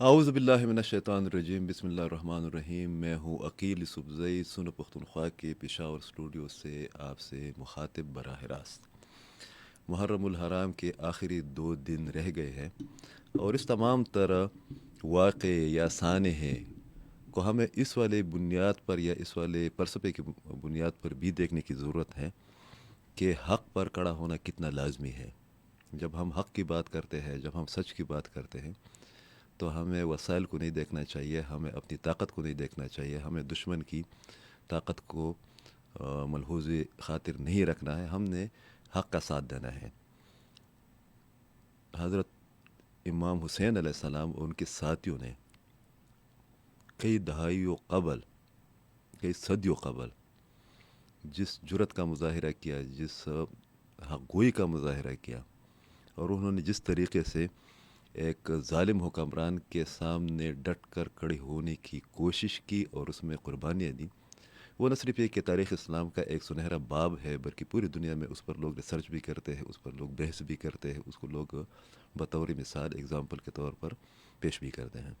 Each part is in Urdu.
اعوذ باللہ من الشیطان الرجیم، بسم اللہ الرحمن الرحیم۔ میں ہوں عقیل صبزئی، سن پختونخوا کے پشاور اسٹوڈیو سے آپ سے مخاطب براہ راست۔ محرم الحرام کے آخری 2 دن رہ گئے ہیں، اور اس تمام تر واقع یا سانحے کو ہمیں اس والے بنیاد پر یا اس والے فلسفے کی بنیاد پر بھی دیکھنے کی ضرورت ہے کہ حق پر کڑا ہونا کتنا لازمی ہے۔ جب ہم حق کی بات کرتے ہیں، جب ہم سچ کی بات کرتے ہیں، تو ہمیں وسائل کو نہیں دیکھنا چاہیے، ہمیں اپنی طاقت کو نہیں دیکھنا چاہیے، ہمیں دشمن کی طاقت کو ملحوظ خاطر نہیں رکھنا ہے، ہم نے حق کا ساتھ دینا ہے۔ حضرت امام حسین علیہ السلام اور ان کے ساتھیوں نے کئی دہائیوں قبل، کئی صدیوں قبل جس جرت کا مظاہرہ کیا، جس حق گوئی کا مظاہرہ کیا، اور انہوں نے جس طریقے سے ایک ظالم حکمران کے سامنے ڈٹ کر کھڑے ہونے کی کوشش کی اور اس میں قربانیاں دیں، وہ نہ صرف یہ کہ تاریخ اسلام کا ایک سنہرا باب ہے، بلکہ پوری دنیا میں اس پر لوگ ریسرچ بھی کرتے ہیں، اس پر لوگ بحث بھی کرتے ہیں، اس کو لوگ بطور مثال ایگزامپل کے طور پر پیش بھی کرتے ہیں۔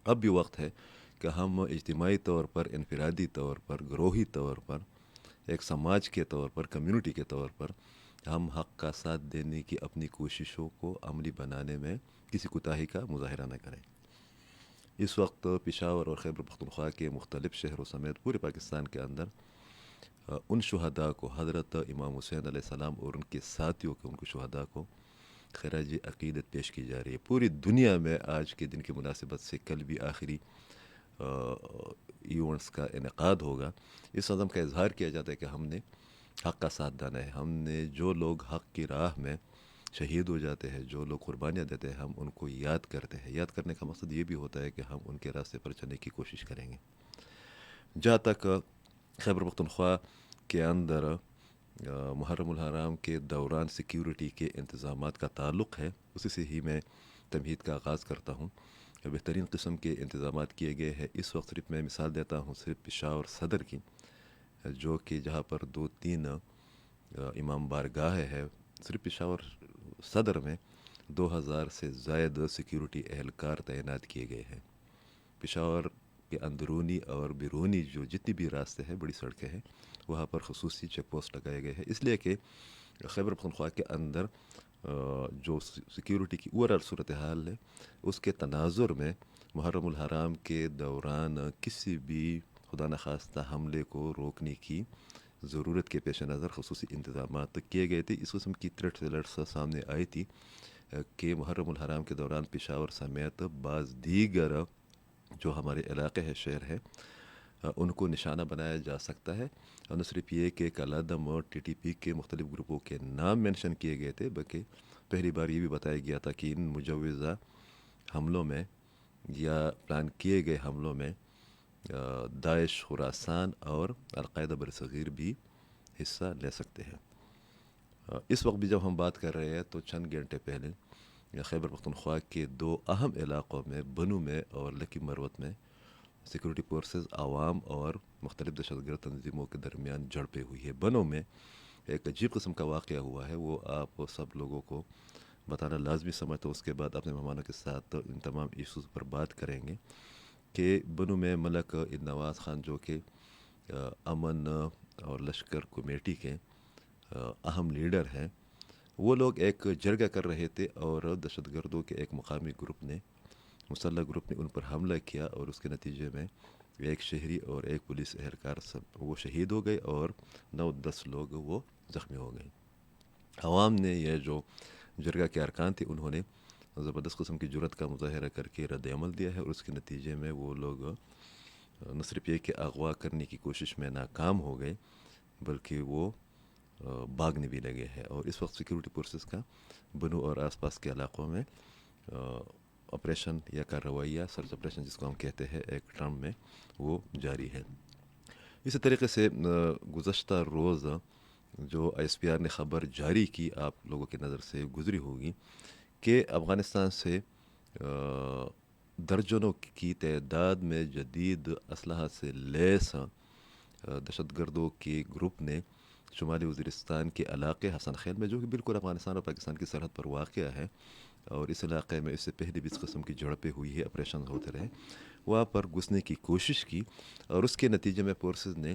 اب بھی وقت ہے کہ ہم اجتماعی طور پر، انفرادی طور پر، گروہی طور پر، ایک سماج کے طور پر، کمیونٹی کے طور پر ہم حق کا ساتھ دینے کی اپنی کوششوں کو عملی بنانے میں کسی کوتاہی کا مظاہرہ نہ کریں۔ اس وقت پشاور اور خیبر پختونخوا کے مختلف شہروں سمیت پورے پاکستان کے اندر ان شہداء کو، حضرت امام حسین علیہ السلام اور ان کے ساتھیوں کے، ان کو شہداء کو خراج عقیدت پیش کی جا رہی ہے۔ پوری دنیا میں آج کے دن کی مناسبت سے کل بھی آخری ایونٹس کا انعقاد ہوگا۔ اس عزم کا اظہار کیا جاتا ہے کہ ہم نے حق کا ساتھ دینا ہے، ہم نے جو لوگ حق کی راہ میں شہید ہو جاتے ہیں، جو لوگ قربانیاں دیتے ہیں، ہم ان کو یاد کرتے ہیں۔ یاد کرنے کا مقصد یہ بھی ہوتا ہے کہ ہم ان کے راستے پر چلنے کی کوشش کریں گے۔ جہاں تک خیبر پختونخوا کے اندر محرم الحرام کے دوران سیکیورٹی کے انتظامات کا تعلق ہے، اسی سے ہی میں تمہید کا آغاز کرتا ہوں۔ بہترین قسم کے انتظامات کیے گئے ہیں۔ اس وقت صرف میں مثال دیتا ہوں صرف پشاور صدر کی، جو کہ جہاں پر 2-3 امام بارگاہ ہے، صرف پشاور صدر میں 2000 سے زائد سیکیورٹی اہلکار تعینات کیے گئے ہیں۔ پشاور کے اندرونی اور بیرونی جو جتنی بھی راستے ہیں، بڑی سڑکیں ہیں، وہاں پر خصوصی چیک پوسٹ لگائے گئے ہیں، اس لیے کہ خیبر پختونخوا کے اندر جو سیکیورٹی کی اوورآل صورتحال ہے، اس کے تناظر میں محرم الحرام کے دوران کسی بھی خدا نخواستہ حملے کو روکنے کی ضرورت کے پیش نظر خصوصی انتظامات کیے گئے تھے۔ اس قسم کی تھریٹس الرٹس سامنے آئی تھی کہ محرم الحرام کے دوران پشاور سمیت بعض دیگر جو ہمارے علاقے ہے، شہر ہے، ان کو نشانہ بنایا جا سکتا ہے۔ اور نہ صرف یہ کہ کالعدم اور ٹی ٹی پی کے مختلف گروپوں کے نام مینشن کیے گئے تھے، بلکہ پہلی بار یہ بھی بتایا گیا تھا کہ ان مجوزہ حملوں میں یا پلان کیے گئے حملوں میں داعش خراسان اور القاعدہ برصغیر بھی حصہ لے سکتے ہیں۔ اس وقت بھی جب ہم بات کر رہے ہیں تو چند گھنٹے پہلے خیبر پختونخوا کے 2 اہم علاقوں میں، بنو میں اور لکی مروت میں، سیکورٹی فورسز، عوام اور مختلف دہشت گرد تنظیموں کے درمیان جھڑپیں ہوئی ہے۔ بنو میں ایک عجیب قسم کا واقعہ ہوا ہے، وہ آپ سب لوگوں کو بتانا لازمی سمجھتا ہوں، اس کے بعد اپنے مہمانوں کے ساتھ ان تمام ایشوز پر بات کریں گے کہ بنو میں ملک نواز خان، جو کہ امن اور لشکر کمیٹی کے اہم لیڈر ہیں، وہ لوگ ایک جرگہ کر رہے تھے اور دہشت گردوں کے ایک مقامی گروپ نے، مسلح گروپ نے ان پر حملہ کیا، اور اس کے نتیجے میں ایک شہری اور ایک پولیس اہلکار سب وہ شہید ہو گئے اور 9-10 لوگ وہ زخمی ہو گئے۔ عوام نے، یہ جو جرگہ کے ارکان تھے، انہوں نے زبردست قسم کی جرت کا مظاہرہ کر کے رد عمل دیا ہے، اور اس کے نتیجے میں وہ لوگ نہ صرف یہ کہ اغوا کرنے کی کوشش میں ناکام ہو گئے، بلکہ وہ بھاگنے بھی لگے ہیں۔ اور اس وقت سیکورٹی فورسز کا بنو اور آس پاس کے علاقوں میں آپریشن یا کارروائیہ، سرچ آپریشن جس کو ہم کہتے ہیں ایک ٹرم میں، وہ جاری ہے۔ اسی طریقے سے گزشتہ روز جو آئی ایس پی آر نے خبر جاری کی، آپ لوگوں کی نظر سے گزری ہوگی، کہ افغانستان سے درجنوں کی تعداد میں جدید اسلحہ سے لیس دہشت گردوں کے گروپ نے شمالی وزیرستان کے علاقے حسن خیل میں، جو کہ بالکل افغانستان اور پاکستان کی سرحد پر واقع ہے، اور اس علاقے میں اس سے پہلے بھی اس قسم کی جھڑپیں ہوئی ہے، آپریشن ہوتے رہے، وہاں پر گھسنے کی کوشش کی اور اس کے نتیجے میں فورسز نے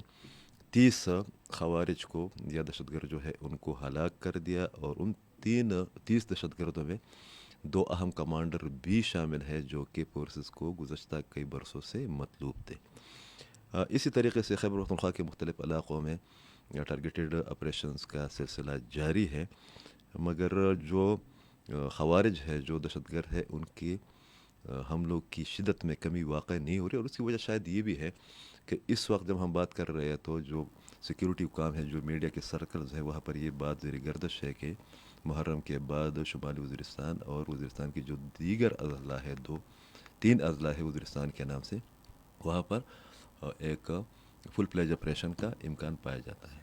30 خوارج کو یا دہشت گرد جو ہے ان کو ہلاک کر دیا، اور ان 30 دہشت گردوں میں 2 اہم کمانڈر بھی شامل ہے جو کہ فورسز کو گزشتہ کئی برسوں سے مطلوب تھے۔ اسی طریقے سے خیبر پختونخوا کے مختلف علاقوں میں ٹارگیٹڈ آپریشنز کا سلسلہ جاری ہے، مگر جو خوارج ہے، جو دہشت گرد ہے، ان کی حملوں کی شدت میں کمی واقع نہیں ہو رہی، اور اس کی وجہ شاید یہ بھی ہے کہ اس وقت جب ہم بات کر رہے ہیں تو جو سیکیورٹی حکام ہے، جو میڈیا کے سرکلز ہیں، وہاں پر یہ بات زیر گردش ہے کہ محرم کے بعد شمالی وزیرستان اور وزیرستان کی جو دیگر اضلاع ہے، 3 اضلاع ہے وزیرستان کے نام سے، وہاں پر ایک فل پلیج آپریشن کا امکان پایا جاتا ہے۔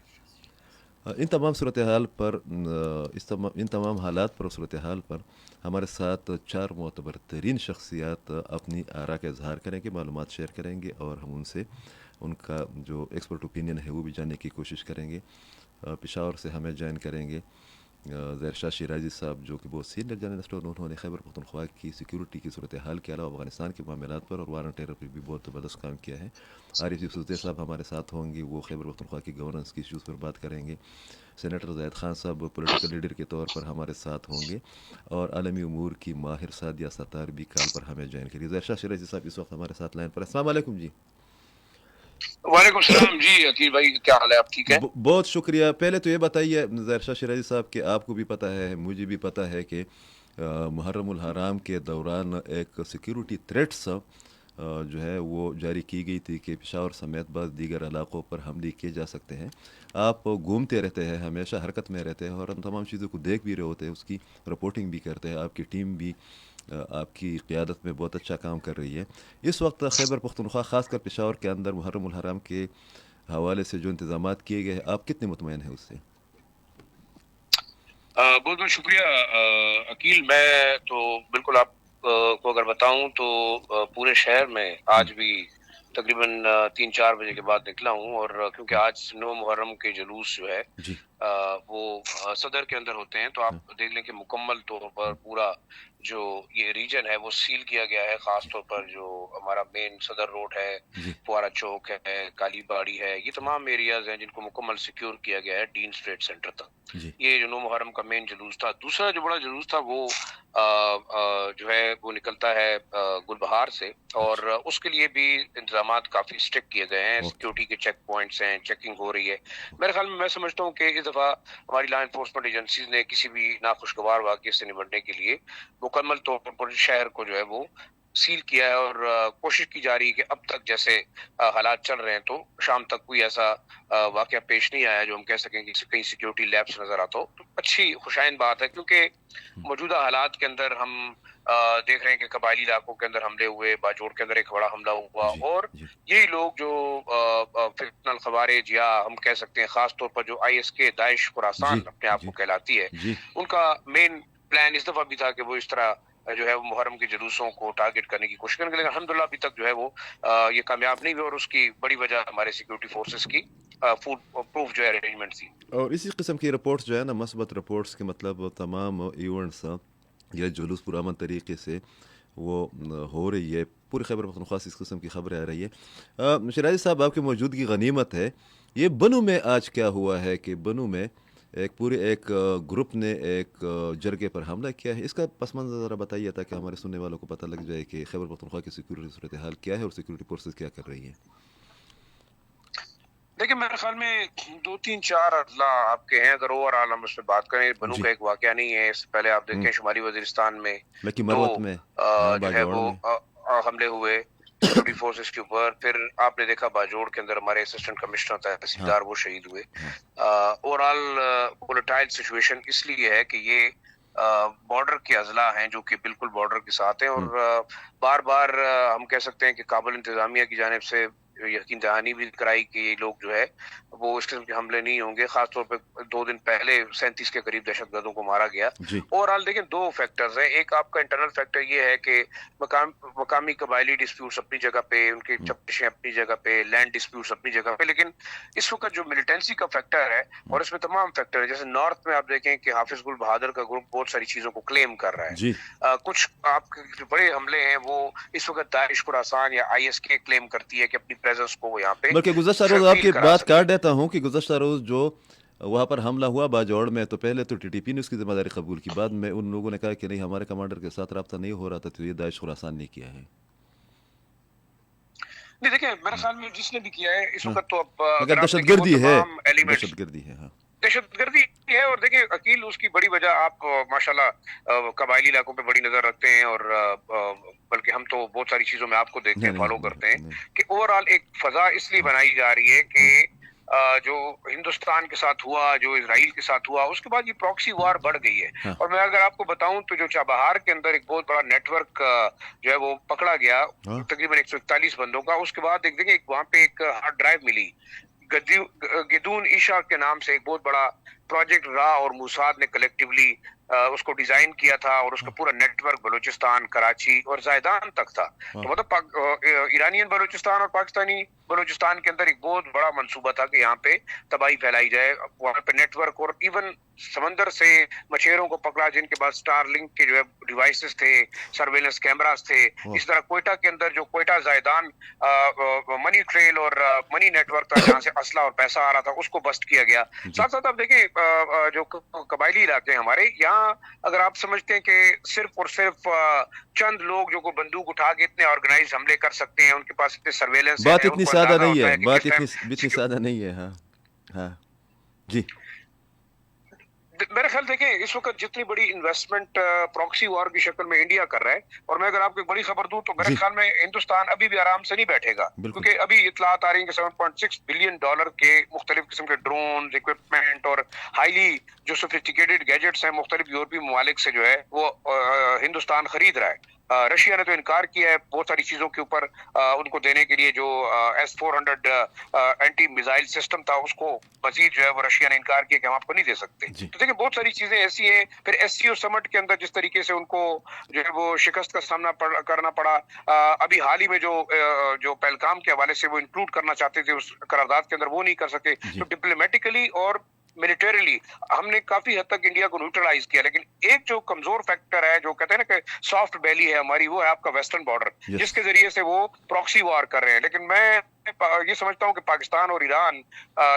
ان تمام صورتحال پر ان تمام حالات پر اور صورتحال پر ہمارے ساتھ 4 معتبر ترین شخصیات اپنی آراء کا اظہار کریں گے، معلومات شیئر کریں گے، اور ہم ان سے ان کا جو ایکسپرٹ اوپینین ہے وہ بھی جاننے کی کوشش کریں گے۔ پشاور سے ہمیں جوائن کریں گے ظاہر شاہ شیرازی صاحب، جو کہ بہت سینئر جرنلسٹ، اور انہوں نے خیبر پختونخوا کی سیکیورٹی کی صورتحال کے علاوہ افغانستان کے معاملات پر اور وار آن ٹیرر پر بھی بہت زبردست کام کیا ہے۔ عارف یوسف صاحب ہمارے ساتھ ہوں گے، وہ خیبر پختونخوا کی گورننس کی ایشوز پر بات کریں گے۔ سینیٹر زاہد خان صاحب پولیٹیکل لیڈر کے طور پر ہمارے ساتھ ہوں گے، اور عالمی امور کی ماہر سعدیہ ستار بھی کال پر ہمیں جوائن کریے۔ ظاہر شاہ شیرازی صاحب اس وقت ہمارے ساتھ لائن پر۔ السلام علیکم جی۔ وعلیکم السلام جی عقیل بھائی، کیا حال ہے؟ آپ ٹھیک ہیں؟ بہت شکریہ۔ پہلے تو یہ بتائیے ظاہر شاہ شیرازی صاحب کہ آپ کو بھی پتہ ہے، مجھے بھی پتہ ہے کہ محرم الحرام کے دوران ایک سیکیورٹی تھریٹس جو ہے وہ جاری کی گئی تھی کہ پشاور سمیت بعض دیگر علاقوں پر حملے کیے جا سکتے ہیں۔ آپ گھومتے رہتے ہیں، ہمیشہ حرکت میں رہتے ہیں، اور ہم تمام چیزوں کو دیکھ بھی رہے ہوتے ہیں، اس کی رپورٹنگ بھی کرتے ہیں۔ آپ کی ٹیم بھی آپ کی قیادت میں بہت اچھا کام کر رہی ہے۔ اس وقت خیبر پختونخوا خاص کر پشاور کے اندر محرم الحرام کے حوالے سے جو انتظامات کیے گئے ہیں، آپ کتنے مطمئن ہیں اس سے؟ بہت بہت شکریہ عقیل۔ میں تو بالکل آپ کو اگر بتاؤں تو پورے شہر میں آج بھی تقریباً 3-4 بجے کے بعد نکلا ہوں، اور کیونکہ آج 9 محرم کے جلوس جو ہے جی وہ صدر کے اندر ہوتے ہیں، تو آپ دیکھ لیں کہ مکمل طور پر پورا جو یہ ریجن ہے وہ سیل کیا گیا ہے۔ خاص طور پر جو ہمارا مین صدر روڈ ہے، جی فوارہ چوک ہے، کالی باڑی ہے، یہ تمام ایریاز ہیں جن کو مکمل سیکیور کیا گیا ہے ڈین اسٹریٹ سینٹر تک۔ جی یہ جو 9 محرم کا مین جلوس تھا۔ دوسرا جو بڑا جلوس تھا وہ جو ہے وہ نکلتا ہے گل بہار سے، اور اس کے لیے بھی انتظامات کافی اسٹرکٹ کیے گئے ہیں۔ سیکیورٹی کے چیک پوائنٹس ہیں، چیکنگ ہو رہی ہے۔ میرے خیال میں سمجھتا ہوں کہ اس دفعہ ہماری لا انفورسمنٹ ایجنسیز نے کسی بھی ناخوشگوار واقعے سے نمٹنے کے لیے مکمل طور پر شہر کو جو ہے وہ سیل کیا ہے، اور کوشش کی جا رہی ہے کہ اب تک جیسے حالات چل رہے ہیں تو شام تک کوئی ایسا واقعہ پیش نہیں آیا جو ہم کہہ سکیں کہ کہیں سیکیورٹی لیپس نظر آتا ہو۔ تو اچھی خوشائن بات ہے، کیونکہ موجودہ حالات کے اندر ہم دیکھ رہے ہیں کہ قبائلی علاقوں کے اندر حملے ہوئے، باجوڑ کے اندر ایک بڑا حملہ ہوا، اور یہی لوگ جو فتنہ الخوارج یا ہم کہہ سکتے ہیں خاص طور پر جو ISK داعش خراسان اپنے آپ کو کہلاتی ہے، ان کا مین پلان اس دفعہ بھی تھا کہ وہ اس طرح جو ہے وہ محرم کے جلوسوں کو ٹارگٹ کرنے کی کوشش کریں گے، لیکن الحمدللہ ابھی تک جو ہے وہ یہ کامیاب نہیں ہوئے، اور اس کی بڑی وجہ ہمارے سیکیورٹی فورسز کی فوڈ پروف جو ہے ارینجمنٹ تھی۔ اور اسی قسم کی رپورٹس جو ہے نا، مثبت رپورٹس کے مطلب تمام ایونٹس یا جلوس پرامن طریقے سے وہ ہو رہی ہے، پورے خیبر پختونخوا سے اس قسم کی خبریں آ رہی ہے۔ شیرازی صاحب، آپ کی موجودگی غنیمت ہے۔ یہ بنو میں آج کیا ہوا ہے کہ بنو میں ایک گروپ نے ایک جرگے پر حملہ کیا ہے، اس کا پس منظر ذرا بتائیے تاکہ ہمارے سننے والوں کو پتہ لگ جائے کہ خیبر پختونخوا کی سیکورٹی صورتحال کیا ہے اور سیکورٹی فورسز کیا کر رہی ہیں۔ دیکھیں میرے خیال میں 2-3-4 اضلاع آپ کے ہیں، اگر اوور آل ہم اس میں بات کریں۔ بنو کا ایک واقعہ نہیں ہے، اس سے پہلے آپ دیکھیں شمالی وزیرستان میں لکی 2 مروت میں جو ہے وہ حملے ہوئے سیکورٹی فورسز کے اوپر۔ پھر آپ نے دیکھا باجوڑ کے اندر ہمارے اسسٹنٹ کمشنر تحصیلدار وہ شہید ہوئے۔ اوور آل وولٹائل سچویشن اس لیے ہے کہ یہ بارڈر کے اضلاع ہیں جو کہ بالکل بارڈر کے ساتھ ہیں، اور بار بار ہم کہہ سکتے ہیں کہ کابل انتظامیہ کی جانب سے یقین دہانی بھی کرائی کہ یہ لوگ جو ہے وہ اس قسم کے حملے نہیں ہوں گے. خاص طور پہ 2 دن پہلے 37 کے قریب دہشت گردوں کو مارا گیا. جی اوور آل دیکھیں 2 فیکٹرز ہیں. ایک آپ کا انٹرنل فیکٹر یہ ہے کہ مقامی قبائلی ڈسپیوٹس اپنی جگہ پہ, ان کی چپشیں اپنی جگہ پہ, لینڈ ڈسپیوٹس اپنی جگہ پہ, لیکن اس وقت جو ملیٹنسی کا فیکٹر ہے اور اس میں تمام فیکٹر ہے, جیسے نارتھ میں آپ دیکھیں کہ حافظ گل بہادر کا گروپ بہت ساری چیزوں کو کلیم کر رہا ہے. جی کچھ آپ کے جو بڑے حملے ہیں وہ اس وقت داعش خراسان یا IS-K کلیم کرتی ہے کہ اپنی پریزنس کو وہ یہاں پہ بلکہ گزشتہ روز آپ فیل کی کرا بات سکے. کاٹ دیتا ہوں کہ گزشتہ روز جو وہاں پر حملہ ہوا باجوڑ میں, تو پہلے تو TTP نے اس کی ذمہ داری قبول کی, بعد میں ان لوگوں نے کہا کہ نہیں ہمارے کمانڈر کے ساتھ رابطہ نہیں ہو رہا تھا, تو یہ داعش خراسان نے کیا ہے. نہیں دیکھیں میرے خیال میں جس نے بھی کیا ہے اس وقت تو اب مگر اگر آپ دہشت دیکھیں وہ گردی ہے, تمام ایلیمنٹس دہشت گردی ہے. ہاں دہشت گردی ہے. اور دیکھیں عقیل اس کی بڑی وجہ آپ ماشاءاللہ قبائلی علاقوں پہ بڑی نظر رکھتے ہیں, اور بلکہ ہم تو بہت ساری چیزوں میں آپ کو دیکھتے ہیں, فالو کرتے ہیں کہ اوور آل ایک فضا اس لیے بنائی جا رہی ہے کہ جو ہندوستان کے ساتھ ہوا, جو اسرائیل کے ساتھ ہوا, اس کے بعد یہ پراکسی وار بڑھ گئی ہے. اور میں اگر آپ کو بتاؤں تو جو چابہار کے اندر ایک بہت بڑا نیٹ ورک جو ہے وہ پکڑا گیا تقریباً 141 بندوں کا, اس کے بعد دیکھیں وہاں پہ ایک ہارڈ ڈرائیو ملی گدون عیشا کے نام سے, ایک بہت بڑا پروجیکٹ را اور موساد نے کلیکٹیولی اس کو ڈیزائن کیا تھا, اور اس کا پورا نیٹ ورک بلوچستان, کراچی اور زیدان تک تھا. تو مطلب ایرانین بلوچستان اور پاکستانی بلوچستان کے اندر ایک بہت بڑا منصوبہ تھا کہ یہاں پہ تباہی پھیلائی جائے. وہاں پہ نیٹ ورک اور ایون سمندر سے مچھیروں کو پکڑا جن کے پاس اسٹار لنک کے جو ہے ڈیوائسز تھے, سرویلنس کیمراز تھے. اس طرح کوئٹہ کے اندر جو کوئٹہ زیدان منی ٹریل اور منی نیٹ ورک تھا جہاں سے اسلحہ اور پیسہ آ رہا تھا, اس کو بسٹ کیا گیا. ساتھ ساتھ آپ دیکھیں جو قبائلی علاقے ہیں ہمارے یہاں, اگر آپ سمجھتے ہیں کہ صرف اور صرف چند لوگ جو کو بندوق اٹھا کے اتنے آرگنائز حملے کر سکتے ہیں, ان کے پاس اتنے سرویلنس ہے, بات ان اتنی کو سادہ اندازہ نہیں ہوتا ہے, ہے کہ بات کس ٹائم اتنی سادہ نہیں ہے. ہاں ہاں جی میرے خیال دیکھیں اس وقت جتنی بڑی انویسٹمنٹ پراکسی وار کی شکل میں انڈیا کر رہا ہے, اور میں اگر آپ کو ایک بڑی خبر دوں تو میرے خیال میں ہندوستان ابھی بھی آرام سے نہیں بیٹھے گا, کیونکہ ابھی اطلاعات آ رہی ہیں کہ $7.6 بلین کے مختلف قسم کے ڈرون اکوپمنٹ اور ہائیلی جو سوفسٹیکیٹڈ گیجٹس ہیں مختلف یورپی ممالک سے جو ہے وہ ہندوستان خرید رہا ہے. رشیا نے تو انکار کیا ہے بہت ساری چیزوں کے اوپر ان کو دینے کے لیے. جو S-400 اینٹی میزائل سسٹم تھا اس کو مزید جو ہے وہ رشیا نے انکار کیا کہ ہم آپ کو نہیں دے سکتے. تو دیکھیں بہت ساری چیزیں ایسی ہیں. پھر SCO سمٹ کے اندر جس طریقے سے ان کو جو ہے وہ شکست کا سامنا کرنا پڑا, ابھی حال ہی میں جو پہلگام کے حوالے سے وہ انکلوڈ کرنا چاہتے تھے اس قرارداد کے اندر, وہ نہیں کر سکے. تو ڈپلومیٹیکلی اور ملیٹریلی ہم نے کافی حد تک انڈیا کو نیوٹرلائز کیا, لیکن ایک جو کمزور فیکٹر ہے جو کہتے ہیں نا کہ سافٹ بیلی ہے ہماری, وہ ہے آپ کا ویسٹرن بارڈر, جس کے ذریعے سے وہ پراکسی وار کر رہے ہیں. لیکن میں یہ سمجھتا ہوں کہ پاکستان اور ایران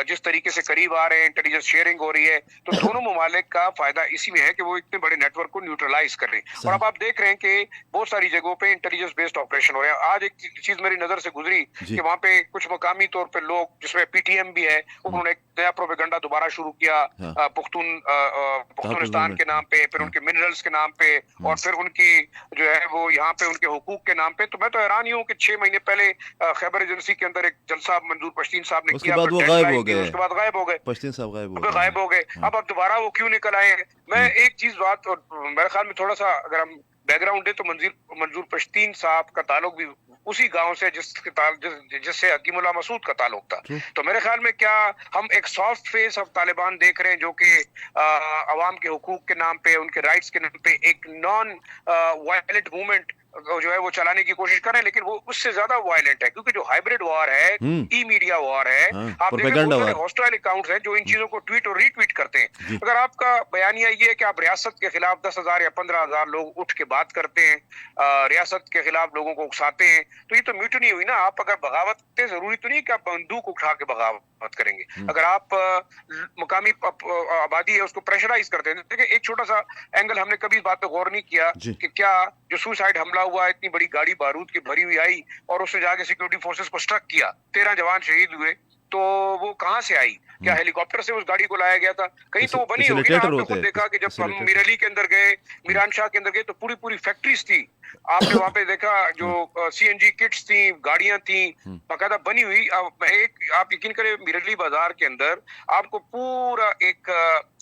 جس طریقے سے قریب آ رہے ہیں, انٹیلیجنس شیئرنگ ہو رہی ہے, تو دونوں ممالک کا فائدہ اسی میں ہے کہ وہ اتنے بڑے نیٹ ورک کو نیوٹرلائز کر رہے ہیں. اور اب آپ دیکھ رہے ہیں کہ بہت ساری جگہوں پہ انٹیلیجنس بیسڈ آپریشن ہو رہے ہیں. آج ایک چیز میری نظر سے گزری کہ وہاں پہ کچھ مقامی طور پہ لوگ, جس میں PTM بھی ہے, انہوں نے ایک نیا پروپیگنڈا دوبارہ شروع کیا پختونستان کے نام پہ, پھر ان کے منرلز کے نام پہ, اور پھر ان کی جو ہے وہ یہاں پہ ان کے حقوق کے نام پہ. تو میں تو حیران ہی ہوں کہ 6 مہینے پہلے خیبر ایجنسی کے اندر ایک جلسہ منظور پشتین صاحب نے کیا, وہ غائب ہو گئے, اس کے بعد غائب ہو گئے, پشتین صاحب غائب ہو گئے. اب دوبارہ وہ کیوں نکل آئے ہیں؟ میں ایک چیز بات, اور میرے خیال میں تھوڑا سا اگر ہم بیک گراؤنڈ دے تو منظور پشتین صاحب کا تعلق بھی اسی گاؤں سے جس سے حکیم اللہ مسعود کا تعلق تھا. تو میرے خیال میں کیا ہم ایک سافٹ فیس آف طالبان دیکھ رہے ہیں جو کہ عوام کے حقوق کے نام پہ, ان کے رائٹس کے نام پہ ایک نان وائلنٹ موومنٹ جو ہے وہ چلانے کی کوشش کر رہے ہیں, لیکن وہ اس سے زیادہ وائلنٹ ہے, کیونکہ جو ہائبرڈ وار ہے, ای میڈیا وار ہے, آپ دیکھیں بہت سارے ہاسٹائل اکاؤنٹس ہیں جو ان چیزوں کو ٹویٹ اور ری ٹویٹ کرتے ہیں. اگر آپ کا بیانیہ یہ ہے کہ آپ ریاست کے خلاف 10,000 یا 15,000 لوگ اٹھ کے بات کرتے ہیں, ریاست کے خلاف لوگوں کو اکساتے ہیں, تو یہ تو میوٹنی ہوئی نا. آپ اگر بغاوت, ضروری تو نہیں کہ آپ بندوق اٹھا کے بغاوت کریں گے. اگر آپ مقامی آبادی ہے اس کو پریشرائز کرتے ہیں. دیکھیں ایک چھوٹا سا اینگل ہم نے کبھی اس بات پہ غور نہیں کیا کہ کیا جو سوسائڈ حملہ ہوا, اتنی بڑی گاڑی بارود کی بھری ہوئی آئی اور اس نے جا کے سیکورٹی فورسز کو سٹرک کیا, 13 جوان شہید ہوئے, تو وہ کہاں سے آئی؟ کیا ہیلی کاپٹر سے اس گاڑی کو لایا گیا تھا؟ کہیں تو وہ بنی ہوگی نا. آپ نے خود دیکھا کہ جب ہم میر علی کے اندر گئے, میران شاہ کے اندر گئے, تو پوری فیکٹریز تھی. آپ نے وہاں پہ دیکھا جو CNG کٹس تھیں, گاڑیاں تھیں باقاعدہ بنی ہوئی. آپ یقین کریں میر علی بازار کے اندر آپ کو پورا ایک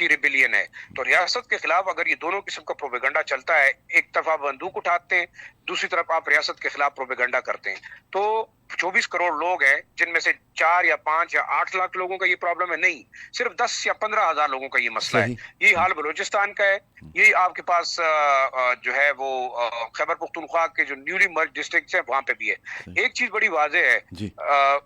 کی ریبیلین ہے. تو ریاست کے خلاف اگر یہ دونوں قسم کا پروپیگنڈا چلتا ہے، ایک طرف آپ بندوق اٹھاتے ہیں، دوسری طرف آپ ریاست کے خلاف پروپیگنڈا کرتے ہیں، تو 24 کروڑ لوگ ہیں جن میں سے 4 یا 5 یا 8 لاکھ لوگوں کا یہ پرابلم ہے. نہیں، صرف 10 یا 15 ہزار لوگوں کا یہ مسئلہ ہے. صحیح یہی حال بلوچستان کا ہے. یہی آپ کے پاس جو ہے وہ خیبر پختونخوا کے جو نیولی مرج ڈسٹرکٹس ہیں وہاں پہ بھی ہے. ایک چیز بڑی واضح ہے جی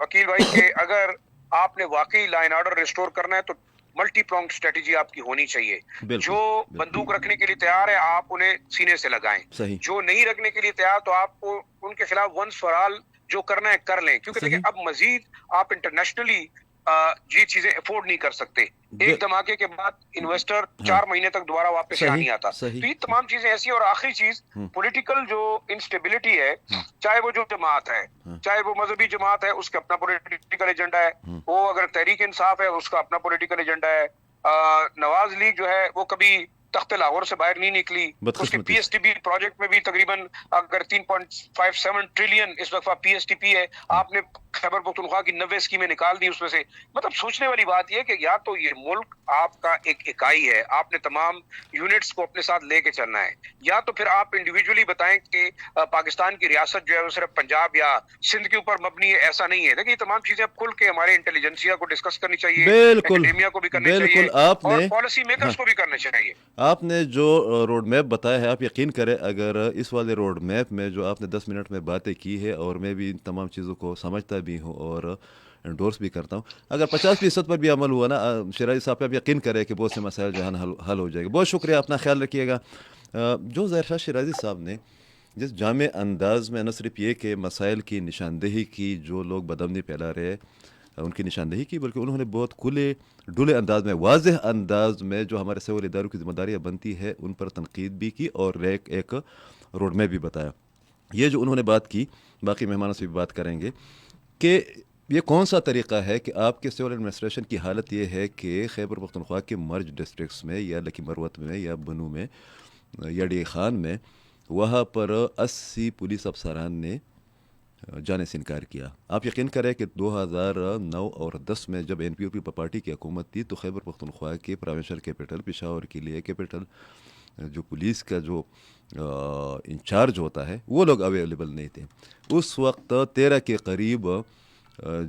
عقیل بھائی کہ اگر آپ نے واقعی لائن آرڈر ریسٹور کرنا ہے تو ملٹی پرونگ اسٹریٹجی آپ کی ہونی چاہیے. بالکل جو بندوق رکھنے کے لیے تیار ہے آپ انہیں سینے سے لگائیں، صحیح جو نہیں رکھنے کے لیے تیار تو آپ کو ان کے خلاف ونس فار آل جو کرنا ہے کر لیں. کیونکہ دیکھیں صحیح اب مزید آپ انٹرنیشنلی یہ چیزیں افورڈ نہیں کر سکتے. ایک دھماکے کے بعد انویسٹر ہاں 4 مہینے تک دوبارہ واپس یہاں صحیح نہیں آتا. صحیح تو یہ تمام چیزیں ایسی ہیں. اور آخری چیز پولیٹیکل جو انسٹیبلٹی ہے، چاہے وہ جو جماعت ہے، چاہے وہ مذہبی جماعت ہے، اس کا اپنا پولیٹیکل ایجنڈا ہے. وہ اگر تحریک انصاف ہے اس کا اپنا پولیٹیکل ایجنڈا ہے. نواز لیگ جو ہے وہ کبھی تخت لاہور سے باہر نہیں نکلی. اس کے بدقسمتی P S T P project میں بھی تقریباً اگر 3.57 ٹریلین اس وقت پی ایس ٹی پی ہے، آپ نے خیبر پختونخوا کی 90 اسکیمیں نکال دی اس میں سے. مطلب سوچنے والی بات یہ ہے کہ یا تو یہ ملک آپ کا ایک اکائی ہے، آپ نے تمام یونٹس کو اپنے ساتھ لے کے چلنا ہے، یا تو پھر آپ انڈیویجولی بتائیں کہ پاکستان کی ریاست جو ہے وہ صرف پنجاب یا سندھ کے اوپر مبنی ہے. ایسا نہیں ہے. دیکھیں یہ تمام چیزیں اب کھل کے ہمارے انٹیلیجنسیا کو ڈسکس کرنی چاہیے، بالکل اکیڈیمیا کو بھی کرنی چاہیے، بالکل آپ اور نے پالیسی ہاں میکرز کو بھی کرنا چاہیے. آپ نے جو روڈ میپ بتایا ہے، آپ یقین کریں اگر اس والے روڈ میپ میں جو آپ نے 10 منٹ میں باتیں کی ہے، اور میں بھی ان تمام چیزوں کو سمجھتا بھی ہوں اور انڈورس بھی کرتا ہوں، اگر 50% پر بھی عمل ہوا نا شیرازی صاحب پہ، آپ یقین کریں کہ بہت سے مسائل جو ہے نا حل ہو جائے گا. بہت شکریہ، اپنا خیال رکھیے گا. جو ظاہر شاہ شیرازی صاحب نے جس جامع انداز میں نہ صرف یہ کہ مسائل کی نشاندہی کی، جو لوگ بدامنی پھیلا رہے ان کی نشاندہی کی، بلکہ انہوں نے بہت کھلے ڈھلے انداز میں، واضح انداز میں جو ہمارے سول اداروں کی ذمہ داریاں بنتی ہے ان پر تنقید بھی کی، اور ایک روڈ میپ بھی بتایا. یہ جو انہوں نے بات کی، باقی مہمانوں سے بھی بات کریں گے کہ یہ کون سا طریقہ ہے کہ آپ کے سول ایڈمنسٹریشن کی حالت یہ ہے کہ خیبر پختونخوا کے مرج ڈسٹرکٹس میں یا لکی مروت میں یا بنو میں یا ڈی خان میں، وہاں پر 80 پولیس افسران نے جانے سے انکار کیا. آپ یقین کریں کہ 2009 اور 10 میں جب این پی او پی پارٹی کی حکومت تھی تو خیبر پختونخوا کے پروونشل کیپٹل پشاور کے لیے کیپٹل جو پولیس کا جو انچارج ہوتا ہے وہ لوگ اویلیبل نہیں تھے. اس وقت 13 کے قریب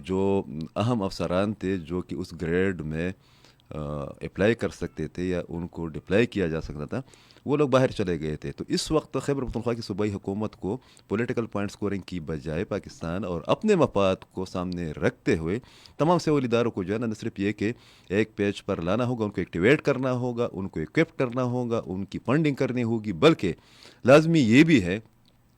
جو اہم افسران تھے جو کہ اس گریڈ میں اپلائی کر سکتے تھے یا ان کو ڈپلائی کیا جا سکتا تھا، وہ لوگ باہر چلے گئے تھے. تو اس وقت خیبر پختونخوا کی صوبائی حکومت کو پولیٹیکل پوائنٹ سکورنگ کی بجائے پاکستان اور اپنے مفاد کو سامنے رکھتے ہوئے تمام سول اداروں کو جو ہے نا صرف یہ کہ ایک پیج پر لانا ہوگا، ان کو ایکٹیویٹ کرنا ہوگا، ان کو اکوپ کرنا ہوگا، ان کی فنڈنگ کرنی ہوگی، بلکہ لازمی یہ بھی ہے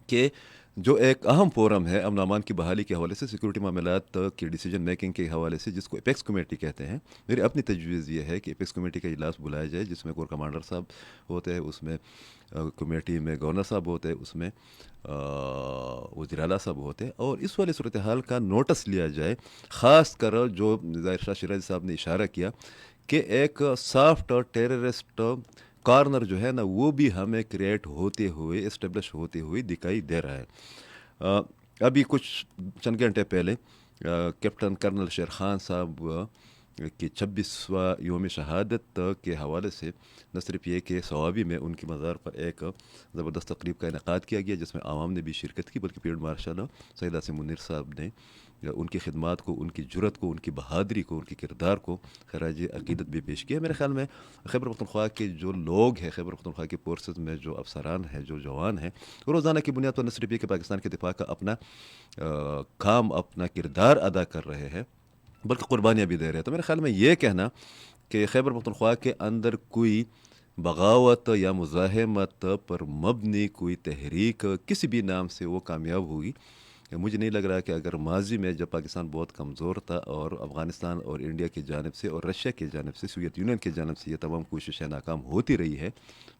کہ جو ایک اہم فورم ہے امن و امان کی بحالی کے حوالے سے، سیکورٹی معاملات کی ڈیسیجن میکنگ کے حوالے سے، جس کو اپیکس کمیٹی کہتے ہیں، میری اپنی تجویز یہ ہے کہ اپیکس کمیٹی کا اجلاس بلایا جائے جس میں کور کمانڈر صاحب ہوتے ہیں، اس میں کمیٹی میں گورنر صاحب ہوتے ہیں، اس میں وزیر اعلیٰ صاحب ہوتے ہیں، اور اس والے صورتحال کا نوٹس لیا جائے. خاص کر جو ظاہر شاہ شیرازی صاحب نے اشارہ کیا کہ ایک سافٹ ٹیررسٹ کارنر جو ہے نا وہ بھی ہمیں کریٹ ہوتے ہوئے، اسٹیبلش ہوتے ہوئے دکھائی دے رہا ہے. ابھی کچھ چند گھنٹے پہلے کیپٹن کرنل شیر خان صاحب کی 26واں یوم شہادت کے حوالے سے نہ صرف یہ کہ صوابی میں ان کی مزار پر ایک زبردست تقریب کا انعقاد کیا گیا جس میں عوام نے بھی شرکت کی، بلکہ فیلڈ مارشل سید عاصم منیر صاحب نے ان کی خدمات کو، ان کی جرت کو، ان کی بہادری کو، ان کی کردار کو خراج عقیدت بھی پیش کیا. میرے خیال میں خیبر پختونخوا کے جو لوگ ہیں، خیبر پختونخوا کے فورسز میں جو افسران ہیں، جو جوان ہیں، وہ روزانہ کی بنیاد پر نہ صرف یہ کہ پاکستان کے دفاع کا اپنا کام، اپنا کردار ادا کر رہے ہیں، بلکہ قربانیاں بھی دے رہے ہیں. تو میرے خیال میں یہ کہنا کہ خیبر پختونخوا کے اندر کوئی بغاوت یا مزاحمت پر مبنی کوئی تحریک کسی بھی نام سے وہ کامیاب ہوگی، مجھے نہیں لگ رہا کہ اگر ماضی میں جب پاکستان بہت کمزور تھا اور افغانستان اور انڈیا کی جانب سے اور رشیا کی جانب سے، سوویت یونین کی جانب سے یہ تمام کوششیں ناکام ہوتی رہی ہے،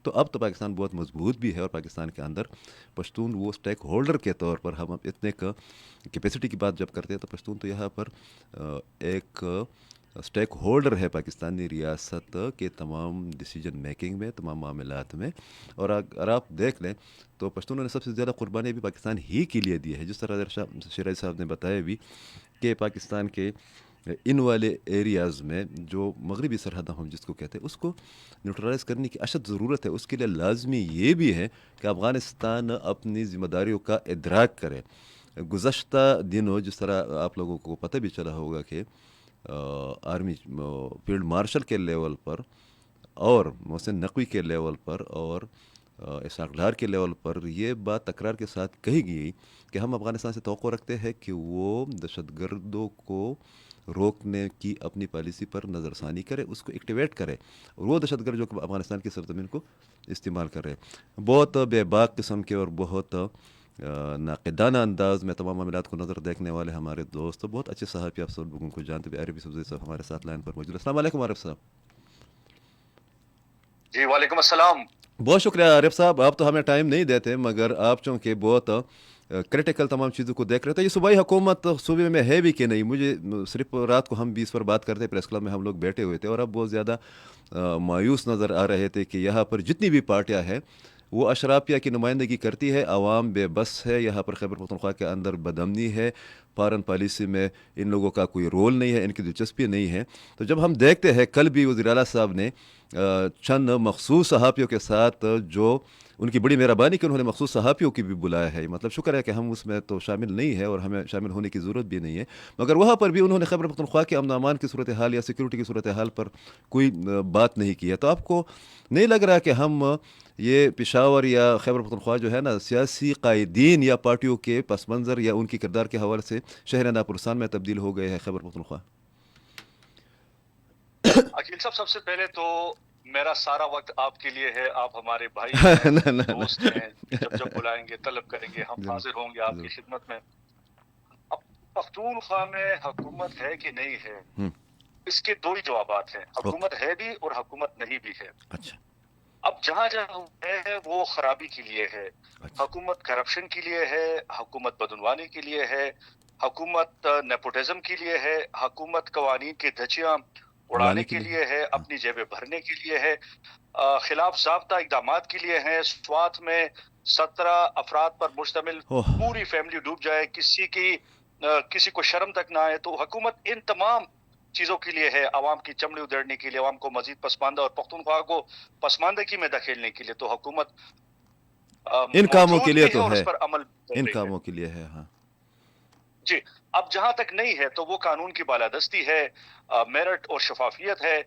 تو اب تو پاکستان بہت مضبوط بھی ہے، اور پاکستان کے اندر پشتون وہ اسٹیک ہولڈر کے طور پر ہم اتنے کیپیسٹی کی بات جب کرتے ہیں تو پشتون تو یہاں پر ایک اسٹیک ہولڈر ہے پاکستانی ریاست کے تمام ڈیسیجن میکنگ میں، تمام معاملات میں. اور اگر آپ دیکھ لیں تو پشتونوں نے سب سے زیادہ قربانی بھی پاکستان ہی کے لیے دی ہے. جس طرح شیرازی صاحب نے بتایا بھی کہ پاکستان کے ان والے ایریاز میں جو مغربی سرحد ہم جس کو کہتے ہیں اس کو نیوٹرلائز کرنے کی اشد ضرورت ہے. اس کے لیے لازمی یہ بھی ہے کہ افغانستان اپنی ذمہ داریوں کا ادراک کرے. گزشتہ دنوں جس طرح آپ لوگوں کو پتہ بھی چلا ہوگا کہ آرمی فیلڈ مارشل کے لیول پر اور محسن نقوی کے لیول پر اور اسحاق ڈار کے لیول پر یہ بات تکرار کے ساتھ کہی گئی کہ ہم افغانستان سے توقع رکھتے ہیں کہ وہ دہشت گردوں کو روکنے کی اپنی پالیسی پر نظر ثانی کرے, اس کو ایکٹیویٹ کرے, اور وہ دہشت گرد جو کہ افغانستان کی سرزمین کو استعمال کر رہے ہیں. بہت بے باک قسم کے اور بہت ناقدانہ انداز میں تمام معاملات کو نظر دیکھنے والے ہمارے دوست, بہت اچھے صحافی آپ سب لوگوں کو جانتے بھی, عربی سبزی صاحب ہمارے ساتھ لائن پر موجود. السلام علیکم عارف صاحب. جی وعلیکم السلام. بہت شکریہ عارف صاحب, آپ تو ہمیں ٹائم نہیں دیتے مگر آپ چونکہ بہت کریٹیکل تمام چیزوں کو دیکھ رہے تھے. یہ صوبائی حکومت صوبے میں ہے بھی کہ نہیں, مجھے صرف رات کو ہم 20 پر بات کرتے پریس کلب میں ہم لوگ بیٹھے ہوئے تھے اور اب بہت زیادہ مایوس نظر آ رہے تھے کہ یہاں پر جتنی بھی پارٹیاں ہیں وہ اشرافیہ کی نمائندگی کرتی ہے, عوام بے بس ہے. یہاں پر خیبر پختونخوا کے اندر بدامنی ہے, فارن پالیسی میں ان لوگوں کا کوئی رول نہیں ہے, ان کی دلچسپی نہیں ہے. تو جب ہم دیکھتے ہیں کل بھی وزیر اعلیٰ صاحب نے چند مخصوص صحافیوں کے ساتھ, جو ان کی بڑی مہربانی کہ انہوں نے مخصوص صحافیوں کی بھی بلایا ہے, مطلب شکر ہے کہ ہم اس میں تو شامل نہیں ہے اور ہمیں شامل ہونے کی ضرورت بھی نہیں ہے, مگر وہاں پر بھی انہوں نے خیبر پختونخوا کے امن و امان کی صورتحال یا سیکورٹی کی صورتحال پر کوئی بات نہیں کی ہے. تو آپ کو نہیں لگ رہا کہ ہم یہ پشاور یا خیبر پختونخوا جو ہے نا سیاسی قائدین یا پارٹیوں کے پس منظر یا ان کی کردار کے حوالے سے شہر ناپرسان میں تبدیل ہو گئے ہیں خیبر پختونخوا؟ عقیل صاحب, سب سے پہلے تو میرا سارا وقت آپ کے لیے ہے. آپ ہمارے بھائی ہیں, دوست ہیں, جب جب بلائیں گے طلب کریں گے ہم حاضر ہوں گے آپ کی خدمت میں. اب پختونخوا میں حکومت ہے کہ نہیں ہے, اس کے دو ہی جوابات ہیں. حکومت ہے بھی اور حکومت نہیں بھی ہے. اچھا, اب جہاں جہاں ہے وہ خرابی کے لیے ہے. حکومت کرپشن کے لیے ہے, حکومت بدعنوانی کے لیے ہے, حکومت نیپوٹزم کے لیے ہے, حکومت قوانین کی دھچیاں اڑانے کے لیے ہے, اپنی جیبیں بھرنے کے لیے ہے, خلاف ضابطہ اقدامات کے لیے ہے. سوات میں 17 افراد پر مشتمل پوری فیملی ڈوب جائے, کسی کو شرم تک نہ آئے, تو حکومت ان تمام چیزوں کے لیے ہے. عوام کی چمڑی ادھیڑنے کے لیے, عوام کو مزید پسماندہ اور پختونخوا کو پسماندگی میں دھکیلنے کے لیے. تو حکومت ان کاموں کے لیے تو اور ہے, اس پر عمل ان کاموں کے لیے ہے. ہاں جی, اب جہاں تک نہیں ہے تو وہ قانون کی بالادستی ہے, میرٹ اور شفافیت ہے,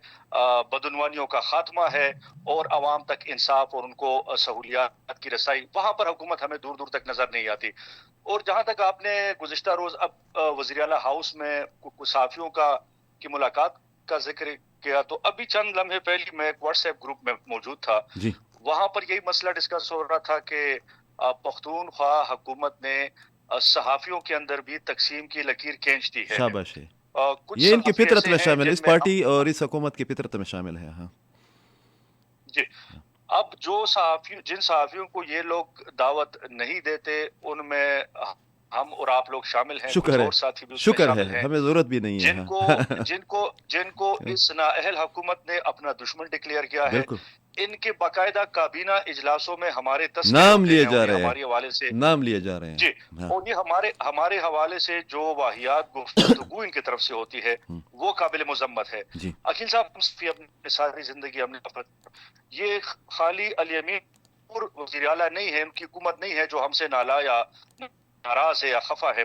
بدعنوانیوں کا خاتمہ ہے, اور عوام تک انصاف اور ان کو سہولیات کی رسائی. وہاں پر حکومت ہمیں دور دور تک نظر نہیں آتی. اور جہاں تک آپ نے گزشتہ روز اب وزیر اعلیٰ ہاؤس میں صحافیوں کی ملاقات کا ذکر کیا, تو ابھی چند لمحے پہلے میں ایک واٹس ایپ گروپ میں موجود تھا. جی, وہاں پر یہی مسئلہ ڈسکس ہو رہا تھا کہ پختونخوا حکومت نے صحافیوں کے اندر بھی تقسیم کی لکیر کھینچ دی ہے. شاباش ہے, کچھ یہ ان کی صحافی فطرت ایسے میں ہیں شامل ہے, جن اس میں پارٹی اور اس حکومت کی فطرت میں شامل ہے. ہاں جی, اب جن صحافیوں کو یہ لوگ دعوت نہیں دیتے ان میں ہم اور آپ لوگ شامل ہیں, کچھ اور ساتھی بھی اس میں شکر ہے, شامل ہیں, ہمیں ضرورت بھی نہیں ہے. جن کو اس نااہل حکومت نے اپنا دشمن ڈکلیئر کیا ہے. بالکل, ان کے باقاعدہ کابینہ اجلاسوں میں ہمارے نام لیے جا رہے ہیں, ہمارے حوالے سے نام لیے جا رہے ہیں. جی, اور یہ ہمارے حوالے سے جو واہیات گفتگو ان کی طرف سے ہوتی ہے وہ قابل مذمت ہے. جی, عقیل صاحب, اپنی ساری زندگی ہم نے یہ خالی الیمین اور وزیر اعلیٰ نہیں ہے, ان کی حکومت نہیں ہے جو ہم سے نالا یا ناراض ہے یا خفا ہے.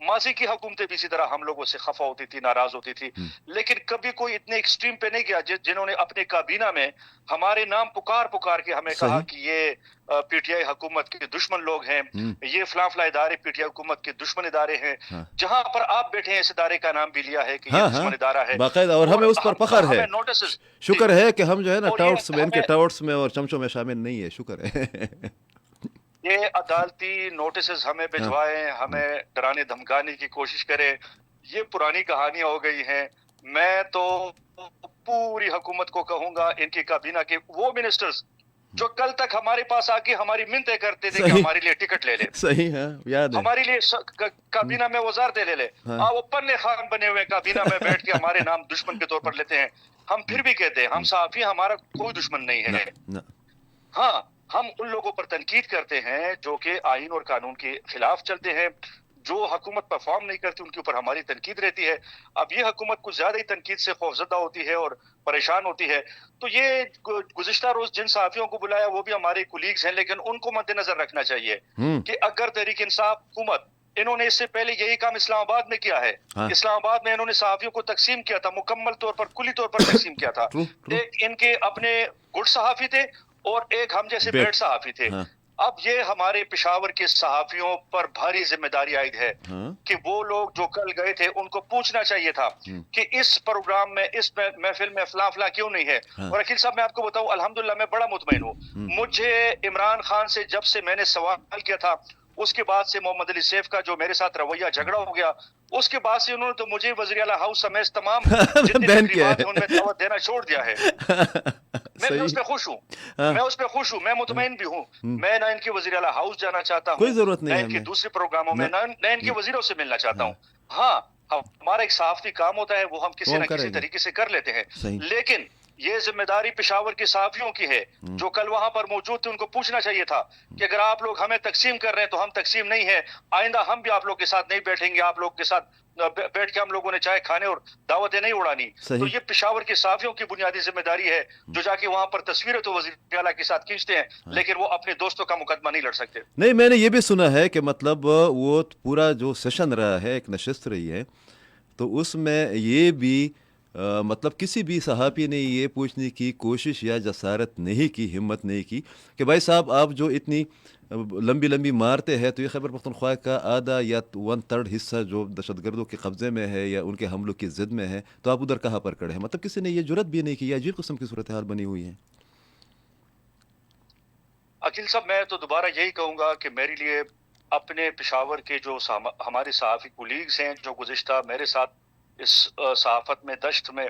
ماضی کی حکومتیں بھی اسی طرح ہم لوگوں سے خفا ہوتی تھی, ناراض ہوتی تھی, لیکن کبھی کوئی اتنے ایکسٹریم پہ نہیں گیا جنہوں نے اپنے کابینہ میں ہمارے نام پکار کے ہمیں کہا کہ یہ پی ٹی آئی حکومت کے دشمن لوگ ہیں, یہ فلاں فلاں ادارے پی ٹی آئی حکومت کے دشمن ادارے ہیں. جہاں پر آپ بیٹھے ہیں اس ادارے کا نام بھی لیا ہے کہ یہ دشمن ادارہ ہے باقاعدہ, اور ہمیں اس پر فخر ہے. شکر ہے کہ ہم جو ہے نا ٹاؤٹس میں, ان کے ٹاؤٹس میں اور چمچوں میں شامل نہیں ہے. شکر ہے. یہ عدالتی نوٹسز ہمیں بھجوائیں, ہمیں ڈرانے دھمکانے کی کوشش کریں, یہ پرانی کہانیاں ہو گئی ہیں. میں تو پوری حکومت کو کہوں گا, ان کی کابینہ کے وہ منسٹرز جو کل تک ہمارے پاس آ کے ہماری منتیں کرتے تھے کہ ہمارے لیے ٹکٹ لے لے, صحیح ہے, یاد ہے, ہمارے لیے کابینہ میں وزارتیں لے لے, وہ پنے خان بنے ہوئے کابینہ میں بیٹھ کے ہمارے نام دشمن کے طور پر لیتے ہیں. ہم پھر بھی کہتے ہیں ہم صحافی, ہمارا کوئی دشمن نہیں ہے. ہاں, ہم ان لوگوں پر تنقید کرتے ہیں جو کہ آئین اور قانون کے خلاف چلتے ہیں, جو حکومت پرفارم نہیں کرتی ان کے اوپر ہماری تنقید رہتی ہے. اب یہ حکومت کچھ زیادہ ہی تنقید سے خوفزدہ ہوتی ہے اور پریشان ہوتی ہے. تو یہ گزشتہ روز جن صحافیوں کو بلایا وہ بھی ہمارے کولیگز ہیں، لیکن ان کو مد نظر رکھنا چاہیے کہ اگر تحریک انصاف حکومت، انہوں نے اس سے پہلے یہی کام اسلام آباد میں کیا ہے. اسلام آباد میں انہوں نے صحافیوں کو تقسیم کیا تھا، مکمل طور پر کلی طور پر تقسیم کیا تھا. ایک ان کے اپنے گڈ صحافی تھے اور ایک ہم جیسے بیڈ صحافی تھے. اب یہ ہمارے پشاور کے صحافیوں پر بھاری ذمہ داری عائد ہے کہ وہ لوگ جو کل گئے تھے ان کو پوچھنا چاہیے تھا کہ اس پروگرام میں، اس محفل میں فلاں فلاں کیوں نہیں ہے. اور عقیل صاحب میں آپ کو بتاؤں الحمدللہ میں بڑا مطمئن ہوں. مجھے عمران خان سے جب سے میں نے سوال کیا تھا، اس کے بعد سے محمد علی سیف کا جو میرے ساتھ رویہ جھگڑا ہو گیا، اس کے بعد سے انہوں نے تو مجھے وزیر اعلیٰ ہاؤس سمیت تمام جتنی تقریبات ہیں ان میں دعوت دینا چھوڑ دیا ہے. میں اس پہ خوش ہوں، میں اس پہ خوش ہوں، میں مطمئن بھی ہوں. میں نہ ان کے وزیر اعلیٰ ہاؤس جانا چاہتا ہوں، کوئی ضرورت نہیں نہ ان کے دوسرے پروگراموں میں، نہ ان کے وزیروں سے ملنا چاہتا ہوں. ہاں ہمارا ایک صحافتی کام ہوتا ہے، وہ ہم کسی نہ کسی طریقے سے کر لیتے ہیں. لیکن یہ ذمہ داری پشاور کے صحافیوں کی ہے جو کل وہاں پر موجود تھے. ان کو پوچھنا چاہیے تھا کہ اگر آپ لوگ ہمیں تقسیم کر رہے ہیں تو ہم تقسیم نہیں ہے، آئندہ ہم بھی آپ لوگ کے ساتھ نہیں بیٹھیں گے، آپ لوگ کے ساتھ بیٹھ کے ہم لوگوں نے چائے کھانے اور دعوتیں نہیں اڑانی. تو یہ پشاور کے صحافیوں کی بنیادی ذمہ داری ہے جو جا کے وہاں پر تصویریں تو وزیر اعلیٰ کے ساتھ کھینچتے ہیں لیکن وہ اپنے دوستوں کا مقدمہ نہیں لڑ سکتے. نہیں، میں نے یہ بھی سنا ہے کہ مطلب وہ پورا جو سیشن رہا ہے، ایک نشست رہی ہے، تو اس میں یہ بھی مطلب کسی بھی صحافی نے یہ پوچھنے کی کوشش یا جسارت نہیں کی، ہمت نہیں کی کہ بھائی صاحب آپ جو اتنی لمبی لمبی مارتے ہیں تو یہ خیبر پختونخوا کا آدھا یا 1/3 حصہ جو دہشت گردوں کے قبضے میں ہے یا ان کے حملوں کی ضد میں ہے، تو آپ ادھر کہاں پر کھڑے ہیں. مطلب کسی نے یہ جرت بھی نہیں کی. عجیب قسم کی صورتحال بنی ہوئی ہے. عقیل صاحب میں تو دوبارہ یہی کہوں گا کہ میرے لیے اپنے پشاور کے جو ہمارے صحافی کولیگز ہیں جو گزشتہ میرے ساتھ اس صحافت میں دشت میں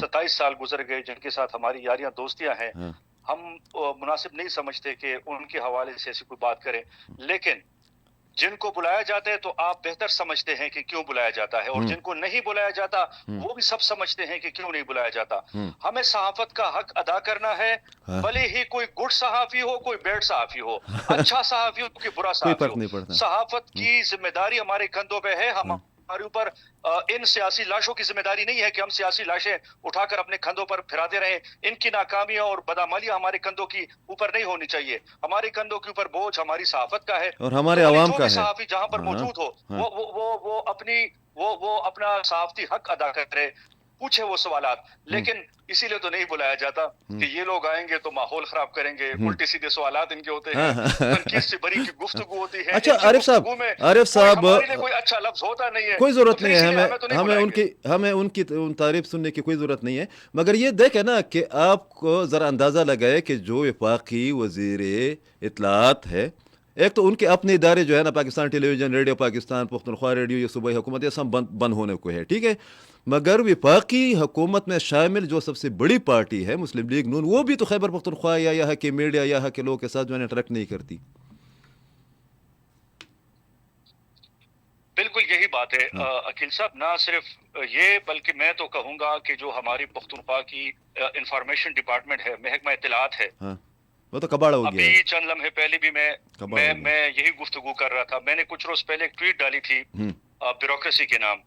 27 سال گزر گئے، جن کے ساتھ ہماری یاریاں دوستیاں ہیں، ہم مناسب نہیں سمجھتے کہ ان کے حوالے سے ایسی کوئی بات کریں. لیکن جن کو بلایا جاتا ہے تو آپ بہتر سمجھتے ہیں کہ کیوں بلایا جاتا ہے، اور جن کو نہیں بلایا جاتا وہ بھی سب سمجھتے ہیں کہ کیوں نہیں بلایا جاتا. ہمیں صحافت کا حق ادا کرنا ہے، بھلے ہی کوئی گڈ صحافی ہو، کوئی بیڈ صحافی ہو، اچھا صحافی ہو کہ برا صحافی ہو. صحافت کی ذمہ داری ہمارے کندھوں پہ ہے. ہمارے اوپر ان سیاسی لاشوں کی ذمہ داری نہیں ہے کہ ہم سیاسی لاشیں اٹھا کر اپنے کندھوں پر پھراتے رہیں. ان کی ناکامیاں اور بدعملیاں ہمارے کندھوں کی اوپر نہیں ہونی چاہیے. ہمارے کندھوں کے اوپر بوجھ ہماری صحافت کا ہے اور ہمارے عوام کا ہے. صحافی جہاں پر موجود ہو وہ اپنا صحافتی حق ادا کرے، پوچھے وہ سوالات. لیکن اسی لیے تو نہیں بلایا جاتا کہ یہ لوگ آئیں گے تو ماحول خراب کریں گے، الٹے سیدھے سوالات ان کے ہوتے ہیں، تنقید سے بری کی گفتگو ہوتی ہے. اچھا عارف صاحب ہمارے لیے کوئی اچھا لفظ ہوتا نہیں ہے، کوئی ضرورت نہیں ہے. ہمیں ان کی تعریف سننے کی کوئی ضرورت نہیں ہے. مگر یہ دیکھیں نا کہ آپ کو ذرا اندازہ لگائے کہ جو وفاقی وزیر اطلاعات ہے، ایک تو ان کے اپنے ادارے جو ہے نا، Pakistan television, radio Pakistan, Pakhtunkhwa radio, یہ صوبائی حکومت، یہ سب بند ہونے کو ہے، ٹھیک ہے. مگر وفاقی حکومت میں شامل جو سب سے بڑی پارٹی ہے مسلم لیگ نون، وہ بھی تو خیبر پختونخوا یا یہاں کے میڈیا، یہاں کے لوگوں کے ساتھ جو ہے انٹریکٹ نہیں کرتی. بالکل یہی بات ہے عقیل صاحب. نہ صرف یہ بلکہ میں تو کہوں گا کہ جو ہماری پختونخوا کی انفارمیشن ڈپارٹمنٹ ہے، محکمہ اطلاعات ہے، وہ تو کباڑا ہو گیا. ابھی چند لمحے پہلے بھی میں یہی گفتگو کر رہا تھا. میں نے کچھ روز پہلے ایک ٹویٹ ڈالی تھی بیوروکریسی کے نام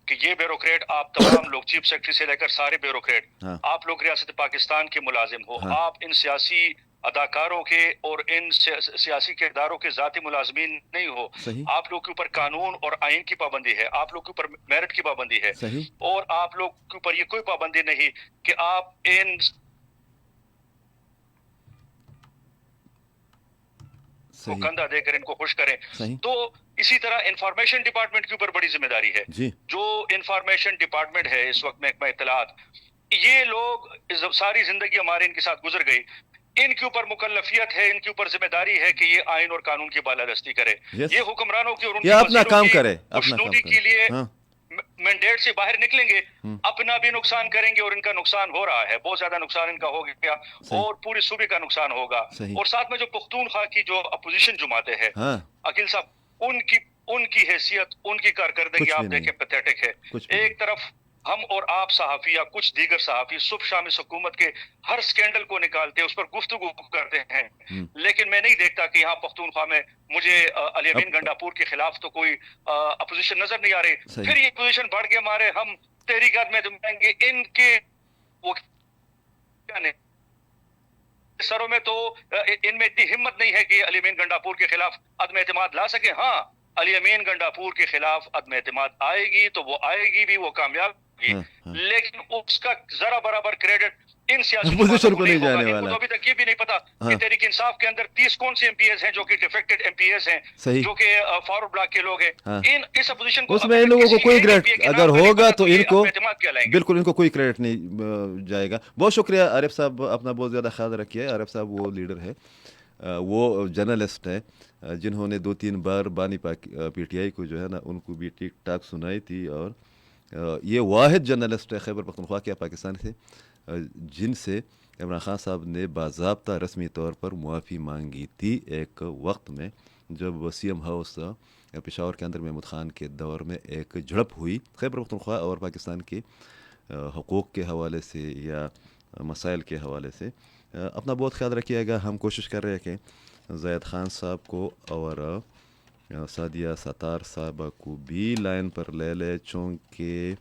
کہ یہ بیوروکریٹ، آپ تمام لوگ چیف سیکرٹری سے لے کر سارے بیوروکریٹ، آپ لوگ ریاست پاکستان کے ملازم ہو، آپ ان سیاسی اداکاروں کے اور ان سیاسی کرداروں کے ذاتی ملازمین نہیں ہو. آپ لوگ کے اوپر قانون اور آئین کی پابندی ہے، آپ لوگ کے اوپر میرٹ کی پابندی ہے، اور آپ لوگ کے اوپر یہ کوئی پابندی نہیں کہ آپ ان کو کندھا دے کر ان کو خوش کریں. تو اسی طرح انفارمیشن ڈپارٹمنٹ کے اوپر بڑی ذمہ داری ہے. جو انفارمیشن ڈپارٹمنٹ ہے اس وقت محکمہ اطلاعات، یہ لوگ ساری زندگی ہمارے ان کے ساتھ گزر گئی، ان کے اوپر مکلفیت ہے، ان کے اوپر ذمہ داری ہے کہ یہ آئین اور قانون کی بالادستی کرے. یہ حکمرانوں کی اور ان کی وزیروں کی خوشنودی کے لیے مینڈیٹ سے باہر نکلیں گے، اپنا بھی نقصان کریں گے، اور ان کا نقصان ہو رہا ہے، بہت زیادہ نقصان ان کا ہو گیا، اور پورے صوبے کا نقصان ہوگا. اور ساتھ میں جو پختونخوا کی جو اپوزیشن جماعتیں ہیں عقیل صاحب، ان کی حیثیت، ان کی کارکردگی آپ دیکھیں پیتھیٹک ہے. ایک طرف ہم اور آپ صحافی یا کچھ دیگر صحافی صبح شام اس حکومت کے ہر سکینڈل کو نکالتے ہیں، اس پر گفتگو کرتے ہیں، لیکن میں نہیں دیکھتا کہ یہاں پختونخوا میں مجھے علی امین گنڈاپور کے خلاف تو کوئی اپوزیشن نظر نہیں آ رہی. پھر یہ اپوزیشن بڑھ کے ہمارے ہم تحریکات میں جائیں گے، ان کے وہ سروں میں تو ان میں اتنی ہمت نہیں ہے کہ علی امین گنڈاپور کے خلاف عدم اعتماد لا سکے. ہاں، علی امین گنڈاپور کے خلاف عدم اعتماد آئے گی تو وہ آئے گی بھی، وہ کامیاب ہوگی، لیکن اس کا ذرا برابر کریڈٹ ان سیاسی اپوزیشن کو نہیں ہوگا. جانے ان کو والا. تو ابھی تک یہ بھی نہیں پتا کہ تحریک انصاف کے اندر 30 کون سے ایم پی ایز ہیں جو کہ ڈیفیکٹڈ ایم پی ایز ہیں، جو کہ فارورڈ بلاک کے لوگ ہیں. اس اپوزیشن کو اس میں ان لوگوں کو کوئی کریڈٹ اگر ہوگا تو ان کو بالکل ان کو کوئی کریڈٹ نہیں جائے گا. بہت شکریہ عارف صاحب، اپنا بہت زیادہ خیال رکھیے. عارف صاحب وہ لیڈر ہے، وہ جرنلسٹ ہیں جنہوں نے 2-3 بار بانی پی ٹی آئی کو جو ہے نا ان کو بھی ٹھیک ٹھاک سنائی تھی، اور یہ واحد جرنلسٹ ہے خیبر پختونخوا کے پاکستان سے جن سے عمران خان صاحب نے باضابطہ رسمی طور پر معافی مانگی تھی ایک وقت میں جب سی ایم ہاؤس پشاور کے اندر محمود خان کے دور میں ایک جھڑپ ہوئی خیبر پختونخوا اور پاکستان کے حقوق کے حوالے سے یا مسائل کے حوالے سے. اپنا بہت خیال رکھیے گا. ہم کوشش کر رہے ہیں کہ زید خان صاحب کو اور سعدیہ ستار صاحبہ کو بھی لائن پر لے لے، چونکہ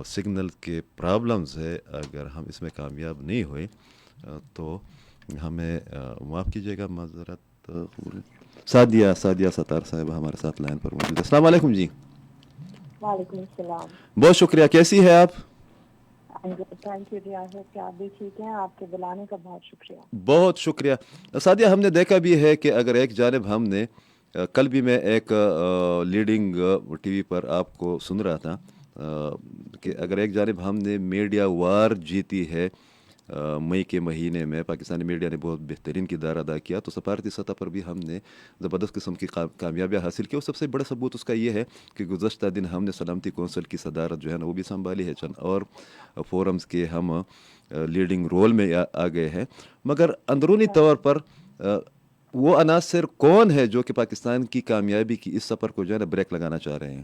سگنل کے پرابلمز ہے. اگر ہم اس میں کامیاب نہیں ہوئے تو ہمیں معاف کیجیے گا، معذرت. سعدیہ ستار صاحبہ ہمارے ساتھ لائن پر موجود ہے. السلام علیکم جی. وعلیکم السلام. بہت شکریہ. کیسی ہے آپ؟ تھینک یو ریاضت کہ آپ بھی ٹھیک ہیں. آپ کے بلانے کا بہت شکریہ. بہت شکریہ. سعدیہ، ہم نے دیکھا بھی ہے کہ اگر ایک جانب ہم نے کل بھی میں ایک لیڈنگ ٹی وی پر آپ کو سن رہا تھا کہ اگر ایک جانب ہم نے میڈیا وار جیتی ہے مئی کے مہینے میں، پاکستانی میڈیا نے بہت بہترین کردار ادا کیا، تو سفارتی سطح پر بھی ہم نے زبردست قسم کی کامیابیاں حاصل کی. اور سب سے بڑا ثبوت اس کا یہ ہے کہ گزشتہ دن ہم نے سلامتی کونسل کی صدارت جو ہے نا وہ بھی سنبھالی ہے، چند اور فورمز کے ہم لیڈنگ رول میں آ گئے ہیں. مگر اندرونی طور پر وہ عناصر کون ہے جو کہ پاکستان کی کامیابی کی اس سفر کو جو ہے نا بریک لگانا چاہ رہے ہیں؟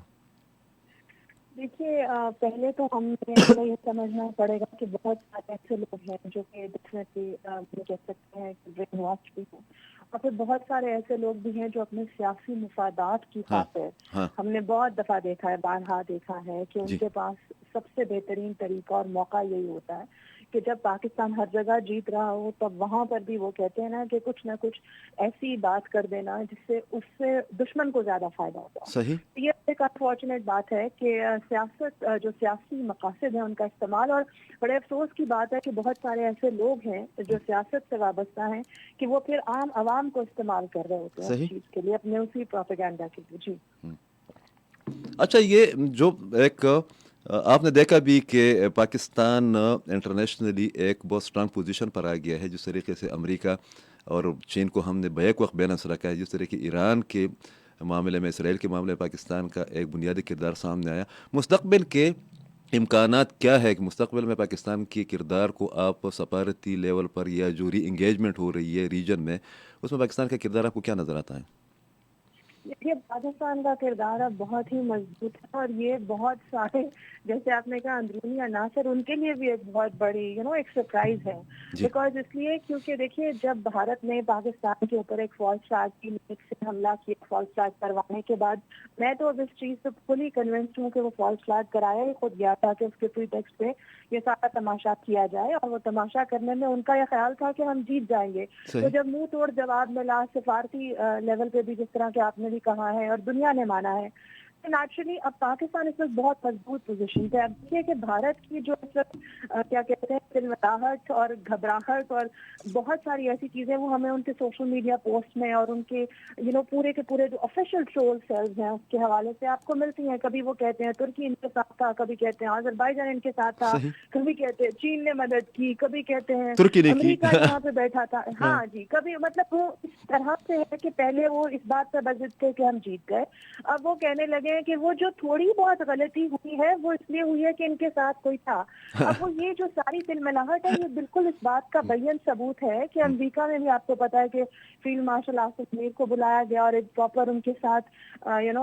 دیکھیے، پہلے تو ہمیں یہ سمجھنا پڑے گا کہ بہت سارے ایسے لوگ ہیں جو کہ ڈیفینیٹلی کہہ سکتے ہیں کہ برین واش بھی ہیں، اور پھر بہت سارے ایسے لوگ بھی ہیں جو اپنے سیاسی مفادات کی خاطر، ہم نے بہت دفعہ دیکھا ہے، بارہا دیکھا ہے کہ ان کے پاس سب سے بہترین طریقہ اور موقع یہی ہوتا ہے کہ جب پاکستان ہر جگہ جیت رہا ہو تب وہاں پر بھی وہ کہتے ہیں نا کہ کچھ نہ کچھ ایسی بات کر دینا جس سے اس سے دشمن کو زیادہ فائدہ ہوتا. صحیح. یہ ایک انفارچونیٹ بات ہے کہ سیاست جو سیاسی مقاصد ہیں ان کا استعمال، اور بڑے افسوس کی بات ہے کہ بہت سارے ایسے لوگ ہیں جو سیاست سے وابستہ ہیں کہ وہ پھر عام عوام کو استعمال کر رہے ہوتے ہیں اس چیز کے لیے، اپنے اسی پروپیگنڈا کے لیے. جی اچھا، یہ جو ایک آپ نے دیکھا بھی کہ پاکستان انٹرنیشنلی ایک بہت اسٹرانگ پوزیشن پر آ گیا ہے، جس طریقے سے امریکہ اور چین کو ہم نے بیک وقت بیلنس رکھا ہے، جس طرح کہ ایران کے معاملے میں، اسرائیل کے معاملے میں پاکستان کا ایک بنیادی کردار سامنے آیا. مستقبل کے امکانات کیا ہے کہ مستقبل میں پاکستان کی کردار کو آپ سفارتی لیول پر یا جو ری انگیجمنٹ ہو رہی ہے ریجن میں، اس میں پاکستان کا کردار آپ کو کیا نظر آتا ہے؟ دیکھیے، پاکستان کا کردار اب بہت ہی مضبوط ہے، اور یہ بہت سارے جیسے آپ نے کہا اندرونی عناصر ان کے لیے بھی ایک بہت بڑی ایک سرپرائز ہے. بیکاز اس لیے کیونکہ دیکھیے جب بھارت نے پاکستان کے اوپر ایک فالس اسٹارٹ کی، سے حملہ کیا فالس اسٹارٹ کروانے کے بعد، میں تو اب اس چیز سے فلی کنونسڈ ہوں کہ وہ فالس اسٹارٹ کرایا ہی خود گیا تھا کہ اس کے پری ٹیکسٹ پہ یہ سارا تماشا کیا جائے، اور وہ تماشا کرنے میں ان کا یہ خیال تھا کہ ہم جیت جائیں گے. تو جب منہ توڑ جواب ملا سفارتی لیول پہ بھی، جس طرح کہ آپ نے بھی کہا ہے اور دنیا نے مانا ہے، نیچرلی اب پاکستان اس وقت بہت مضبوط پوزیشن پہ. اب دیکھیے کہ بھارت کی جو اس وقت کیا کہتے ہیں سلمراہٹ اور گھبراہٹ اور بہت ساری ایسی چیزیں وہ ہمیں ان کے سوشل میڈیا پوسٹ میں اور ان کے پورے کے پورے جو آفیشیل ٹرول سیلز ہیں اس کے حوالے سے آپ کو ملتی ہیں. کبھی وہ کہتے ہیں ترکی ان کے ساتھ تھا، کبھی کہتے ہیں آذربائیجان ان کے ساتھ تھا، کبھی کہتے ہیں چین نے مدد کی، کبھی کہتے ہیں امریکہ یہاں پہ بیٹھا تھا. ہاں جی، کبھی مطلب وہ اس طرح سے ہے کہ پہلے وہ اس بات پہ بضد تھے کہ ہم جیت گئے، اب وہ کہنے لگے ہیں کہ وہ جو تھوڑی بہت غلطی ہوئی ہے وہ اس لیے ہوئی ہے کہ ان کے ساتھ کوئی تھا. اب وہ یہ جو ساری تلملاہٹ ہے یہ بالکل اس بات کا بیان ثبوت ہے کہ امریکہ میں بھی آپ کو پتا ہے کہ فیلڈ مارشل آصف میر کو بلایا گیا اور ایک پراپر ان کے ساتھ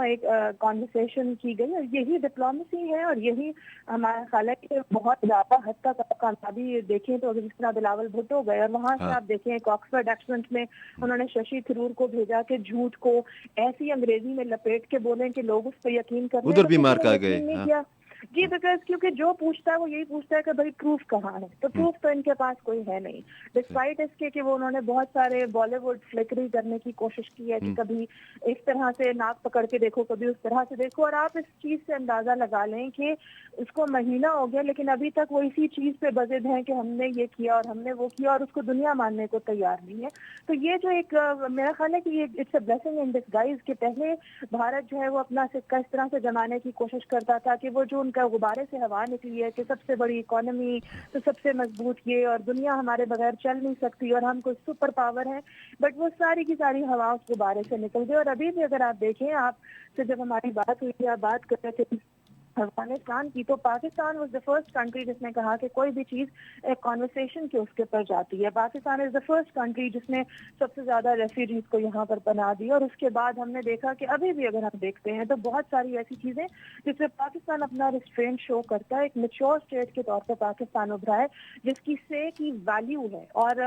ایک کانورسیشن کی گئی, اور یہی ڈپلومیسی ہے اور یہی ہمارا خیال ہے کہ بہت زیادہ حد تک کامیابی دیکھیں تو جس طرح بلاول بھٹو گئے اور وہاں سے آپ دیکھیں ایک آکسفورڈ ایکسیڈنٹ میں انہوں نے ششی تھرور کو بھیجا کہ جھوٹ کو ایسی انگریزی میں لپیٹ کے بولیں کہ لوگ اس پہ یقین کریں, ادھر بھی مار کھا گئے نہیں کیا جی, بیکاز کیونکہ جو پوچھتا ہے وہ یہی پوچھتا ہے کہ بھائی پروف کہاں ہے, تو پروف تو ان کے پاس کوئی ہے نہیں, ڈسپائٹ اس کے کہ وہ انہوں نے بہت سارے بالی ووڈ فلیکری کرنے کی کوشش کی ہے کہ کبھی اس طرح سے ناک پکڑ کے دیکھو, کبھی اس طرح سے دیکھو, اور آپ اس چیز سے اندازہ لگا لیں کہ اس کو مہینہ ہو گیا لیکن ابھی تک وہ اسی چیز پہ بضد ہیں کہ ہم نے یہ کیا اور ہم نے وہ کیا, اور اس کو دنیا ماننے کو تیار نہیں ہے. تو یہ جو ایک میرا خیال ہے کہ یہ it's a blessing in disguise کہ پہلے بھارت جو ہے وہ اپنا سکہ اس طرح سے جمانے کی کوشش کرتا تھا کہ وہ جو ان کا غبارے سے ہوا نکلی ہے کہ سب سے بڑی اکانومی تو سب سے مضبوط یہ, اور دنیا ہمارے بغیر چل نہیں سکتی اور ہم کوئی سپر پاور ہے, بٹ وہ ساری کی ساری ہوا اس غبارے سے نکل گئی. اور ابھی بھی اگر آپ دیکھیں, آپ سے جب ہماری بات ہوئی تھی آپ بات کر رہے تھے افغانستان کی, تو Pakistan was the first country جس نے کہا کہ کوئی بھی چیز ایک کانورسیشن کے اس کے پر جاتی ہے. پاکستان از دا فرسٹ کنٹری جس نے سب سے زیادہ ریفیوجیز کو یہاں پر پناہ دی, اور اس کے بعد ہم نے دیکھا کہ ابھی بھی اگر ہم دیکھتے ہیں تو بہت ساری ایسی چیزیں جس میں پاکستان اپنا ریسٹرینٹ شو کرتا ہے. ایک میچور اسٹیٹ کے طور پر پاکستان ابھرا ہے جس کی سے کی ویلیو ہے, اور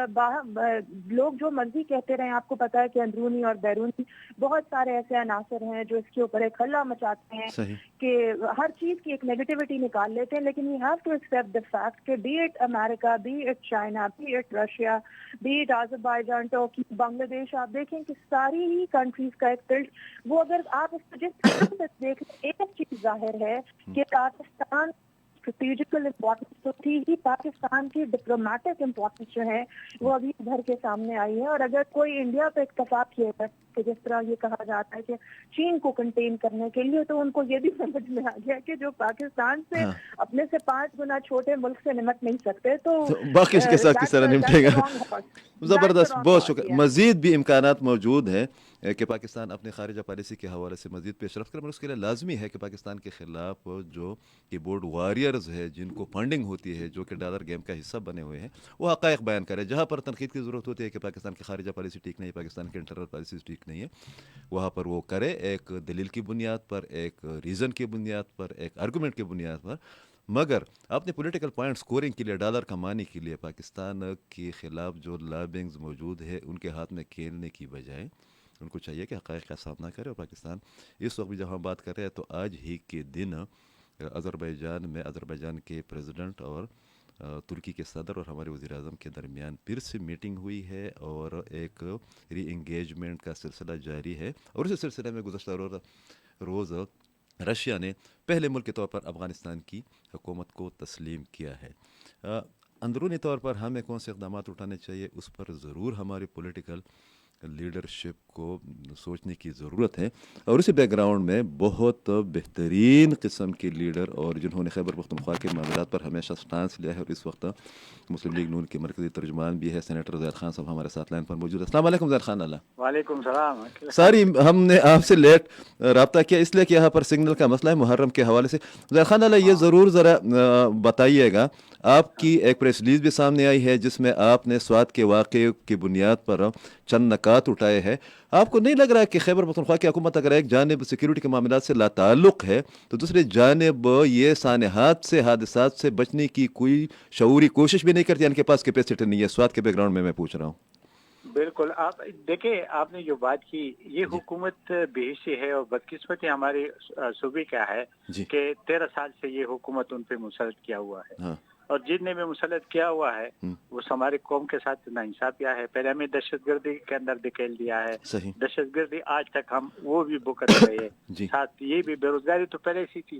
لوگ جو مرضی کہتے رہے, آپ کو پتا ہے کہ اندرونی اور بیرونی بہت سارے ایسے عناصر ہیں جو اس کے اوپر ایک ہلہ مچاتے ہیں کہ ہر چیز کی ایک نیگیٹیوٹی نکال لیتے ہیں, لیکن we have to accept the fact کہ be it America, be it China, be it Russia, be it Azerbaijan, Turkey, Bangladesh, آپ دیکھیں کہ ساری ہی کنٹریز کا ایک ٹلٹ وہ اگر آپ اس جس طرح سے دیکھیں ایک چیز ظاہر ہے کہ پاکستان اسٹریٹجیکل امپورٹنس تو تھی ہی, پاکستان کی ڈپلومیٹک امپورٹنس جو ہے وہ ابھی ابھر کے سامنے آئی ہے. اور اگر کوئی انڈیا پہ اتفاق کیے گا کہ جس طرح یہ کہا جاتا ہے کہ چین کو کنٹین کرنے کے لیے, تو ان کو یہ بھی سمجھ میں آ گیا کہ جو پاکستان سے اپنے سے 5 گنا چھوٹے ملک سے نمٹ نہیں سکتے تو باقی اس کے ساتھ کس طرح نمٹے گا. زبردست, بہت شکریہ. مزید بھی امکانات موجود ہیں کہ پاکستان اپنے خارجہ پالیسی کے حوالے سے مزید پیش رفت کرے, مگر اس کے لیے لازمی ہے کہ پاکستان کے خلاف جو کی بورڈ وارئرز ہے جن کو فنڈنگ ہوتی ہے, جو کہ ڈالر گیم کا حصہ بنے ہوئے ہیں, وہ حقائق بیان کرے. جہاں پر تنقید کی ضرورت ہوتی ہے کہ پاکستان کی خارجہ پالیسی ٹھیک نہیں ہے, پاکستان کی انٹرنل پالیسی ٹھیک نہیں ہے, وہاں پر وہ کرے ایک دلیل کی بنیاد پر, ایک ریزن کی بنیاد پر, ایک آرگومنٹ کی بنیاد پر. مگر اپنے پولیٹیکل پوائنٹ سکورنگ کے لیے, ڈالر کمانے کے لیے پاکستان کے خلاف جو لابنگز موجود ہے ان کے ہاتھ میں کھیلنے کی بجائے ان کو چاہیے کہ حقائق کا سامنا کرے. اور پاکستان اس وقت بھی جب ہم بات کر رہے ہیں تو آج ہی کے دن آذربائیجان کے پریزیڈنٹ اور ترکی کے صدر اور ہمارے وزیر اعظم کے درمیان پھر سے میٹنگ ہوئی ہے اور ایک ری انگیجمنٹ کا سلسلہ جاری ہے. اور اسی سلسلے میں گزشتہ روز رشیا نے پہلے ملک کے طور پر افغانستان کی حکومت کو تسلیم کیا ہے. اندرونی طور پر ہمیں کون سے اقدامات اٹھانے چاہیے اس پر ضرور ہماری پولیٹیکل لیڈرشپ کو سوچنے کی ضرورت ہے. اور اسی بیک گراؤنڈ میں بہت بہترین قسم کے لیڈر اور جنہوں نے خیبر پختونخوا کے معاملات پر ہمیشہ سٹانس لیا ہے, اور اس وقت مسلم لیگ نون کے مرکزی ترجمان بھی ہے, سینیٹر زید خان صاحب ہمارے ساتھ لائن پر موجود ہے. السلام علیکم زید خان. اللہ وعلیکم السلام. ساری ہم نے آپ سے لیٹ رابطہ کیا اس لیے کہ یہاں پر سگنل کا مسئلہ ہے محرم کے حوالے سے. زید خان اللہ, یہ ضرور ذرا بتائیے گا, آپ کی ایک پریس ریلیز بھی سامنے آئی ہے جس میں آپ نے سوات کے واقعے کی بنیاد پر چند نکات اٹھائے ہیں. آپ کو نہیں لگ رہا ہے کہ خیبر پختونخوا کی حکومت اگر ایک جانب سیکیورٹی کے معاملات سے لا تعلق ہے تو دوسری جانب یہ سانحات سے, حادثات سے بچنے کی کوئی شعوری کوشش بھی نہیں کرتی, ان کے پاس کیپیسٹی نہیں ہے؟ سوات کے بیک گراؤنڈ میں پوچھ رہا ہوں. بالکل, آپ دیکھیں, آپ نے جو بات کی یہ حکومت بے حسی ہے اور بدقسمتی ہمارے صوبے کا ہے کہ 13 سال سے یہ حکومت ان پہ مسلط کیا ہوا ہے, اور جتنے میں مسلط کیا ہوا ہے وہ ہمارے قوم کے ساتھ ناانصافیاں ہے. پہلے ہمیں دہشت گردی کے اندر دھکیل دیا ہے, دہشت گردی آج تک ہم وہ بھی بکت رہے ہیں. ساتھ یہ بھی بے روزگاری تو پہلے سی تھی,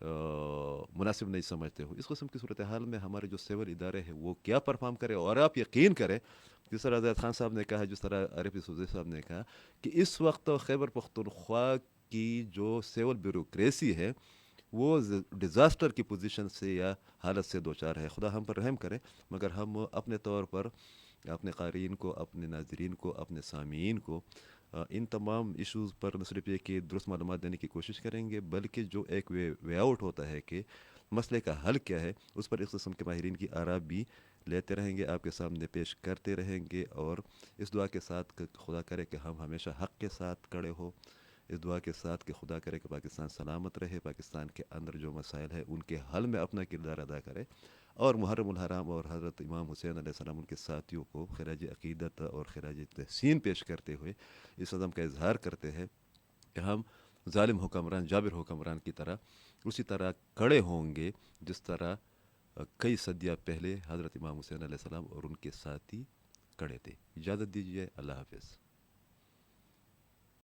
مناسب نہیں سمجھتے ہو. اس قسم کی صورتحال میں ہمارے جو سول ادارے ہیں وہ کیا پرفارم کرے. اور آپ یقین کریں جس طرح زید خان صاحب نے کہا, جس طرح عارف یوسفزئی صاحب نے کہا کہ اس وقت خیبر پختونخوا کی جو سول بیوروکریسی ہے وہ ڈیزاسٹر کی پوزیشن سے یا حالت سے دوچار ہے. خدا ہم پر رحم کرے. مگر ہم اپنے طور پر اپنے قارئین کو, اپنے ناظرین کو, اپنے سامعین کو ان تمام ایشوز پر نہ صرف یہ کہ درست معلومات دینے کی کوشش کریں گے, بلکہ جو ایک وے آؤٹ ہوتا ہے کہ مسئلے کا حل کیا ہے, اس پر اس قسم کے ماہرین کی آراء بھی لیتے رہیں گے, آپ کے سامنے پیش کرتے رہیں گے. اور اس دعا کے ساتھ کہ خدا کرے کہ ہم ہمیشہ حق کے ساتھ کھڑے ہو, اس دعا کے ساتھ کہ خدا کرے کہ پاکستان سلامت رہے, پاکستان کے اندر جو مسائل ہے ان کے حل میں اپنا کردار ادا کرے, اور محرم الحرام اور حضرت امام حسین علیہ السلام ان کے ساتھیوں کو خراج عقیدت اور خراج تحسین پیش کرتے ہوئے اس عزم کا اظہار کرتے ہیں کہ ہم ظالم حکمران, جابر حکمران کی طرح اسی طرح کھڑے ہوں گے جس طرح کئی صدیہ پہلے حضرت امام حسین علیہ السلام اور ان کے ساتھی کھڑے تھے. اجازت دیجیے, اللہ حافظ.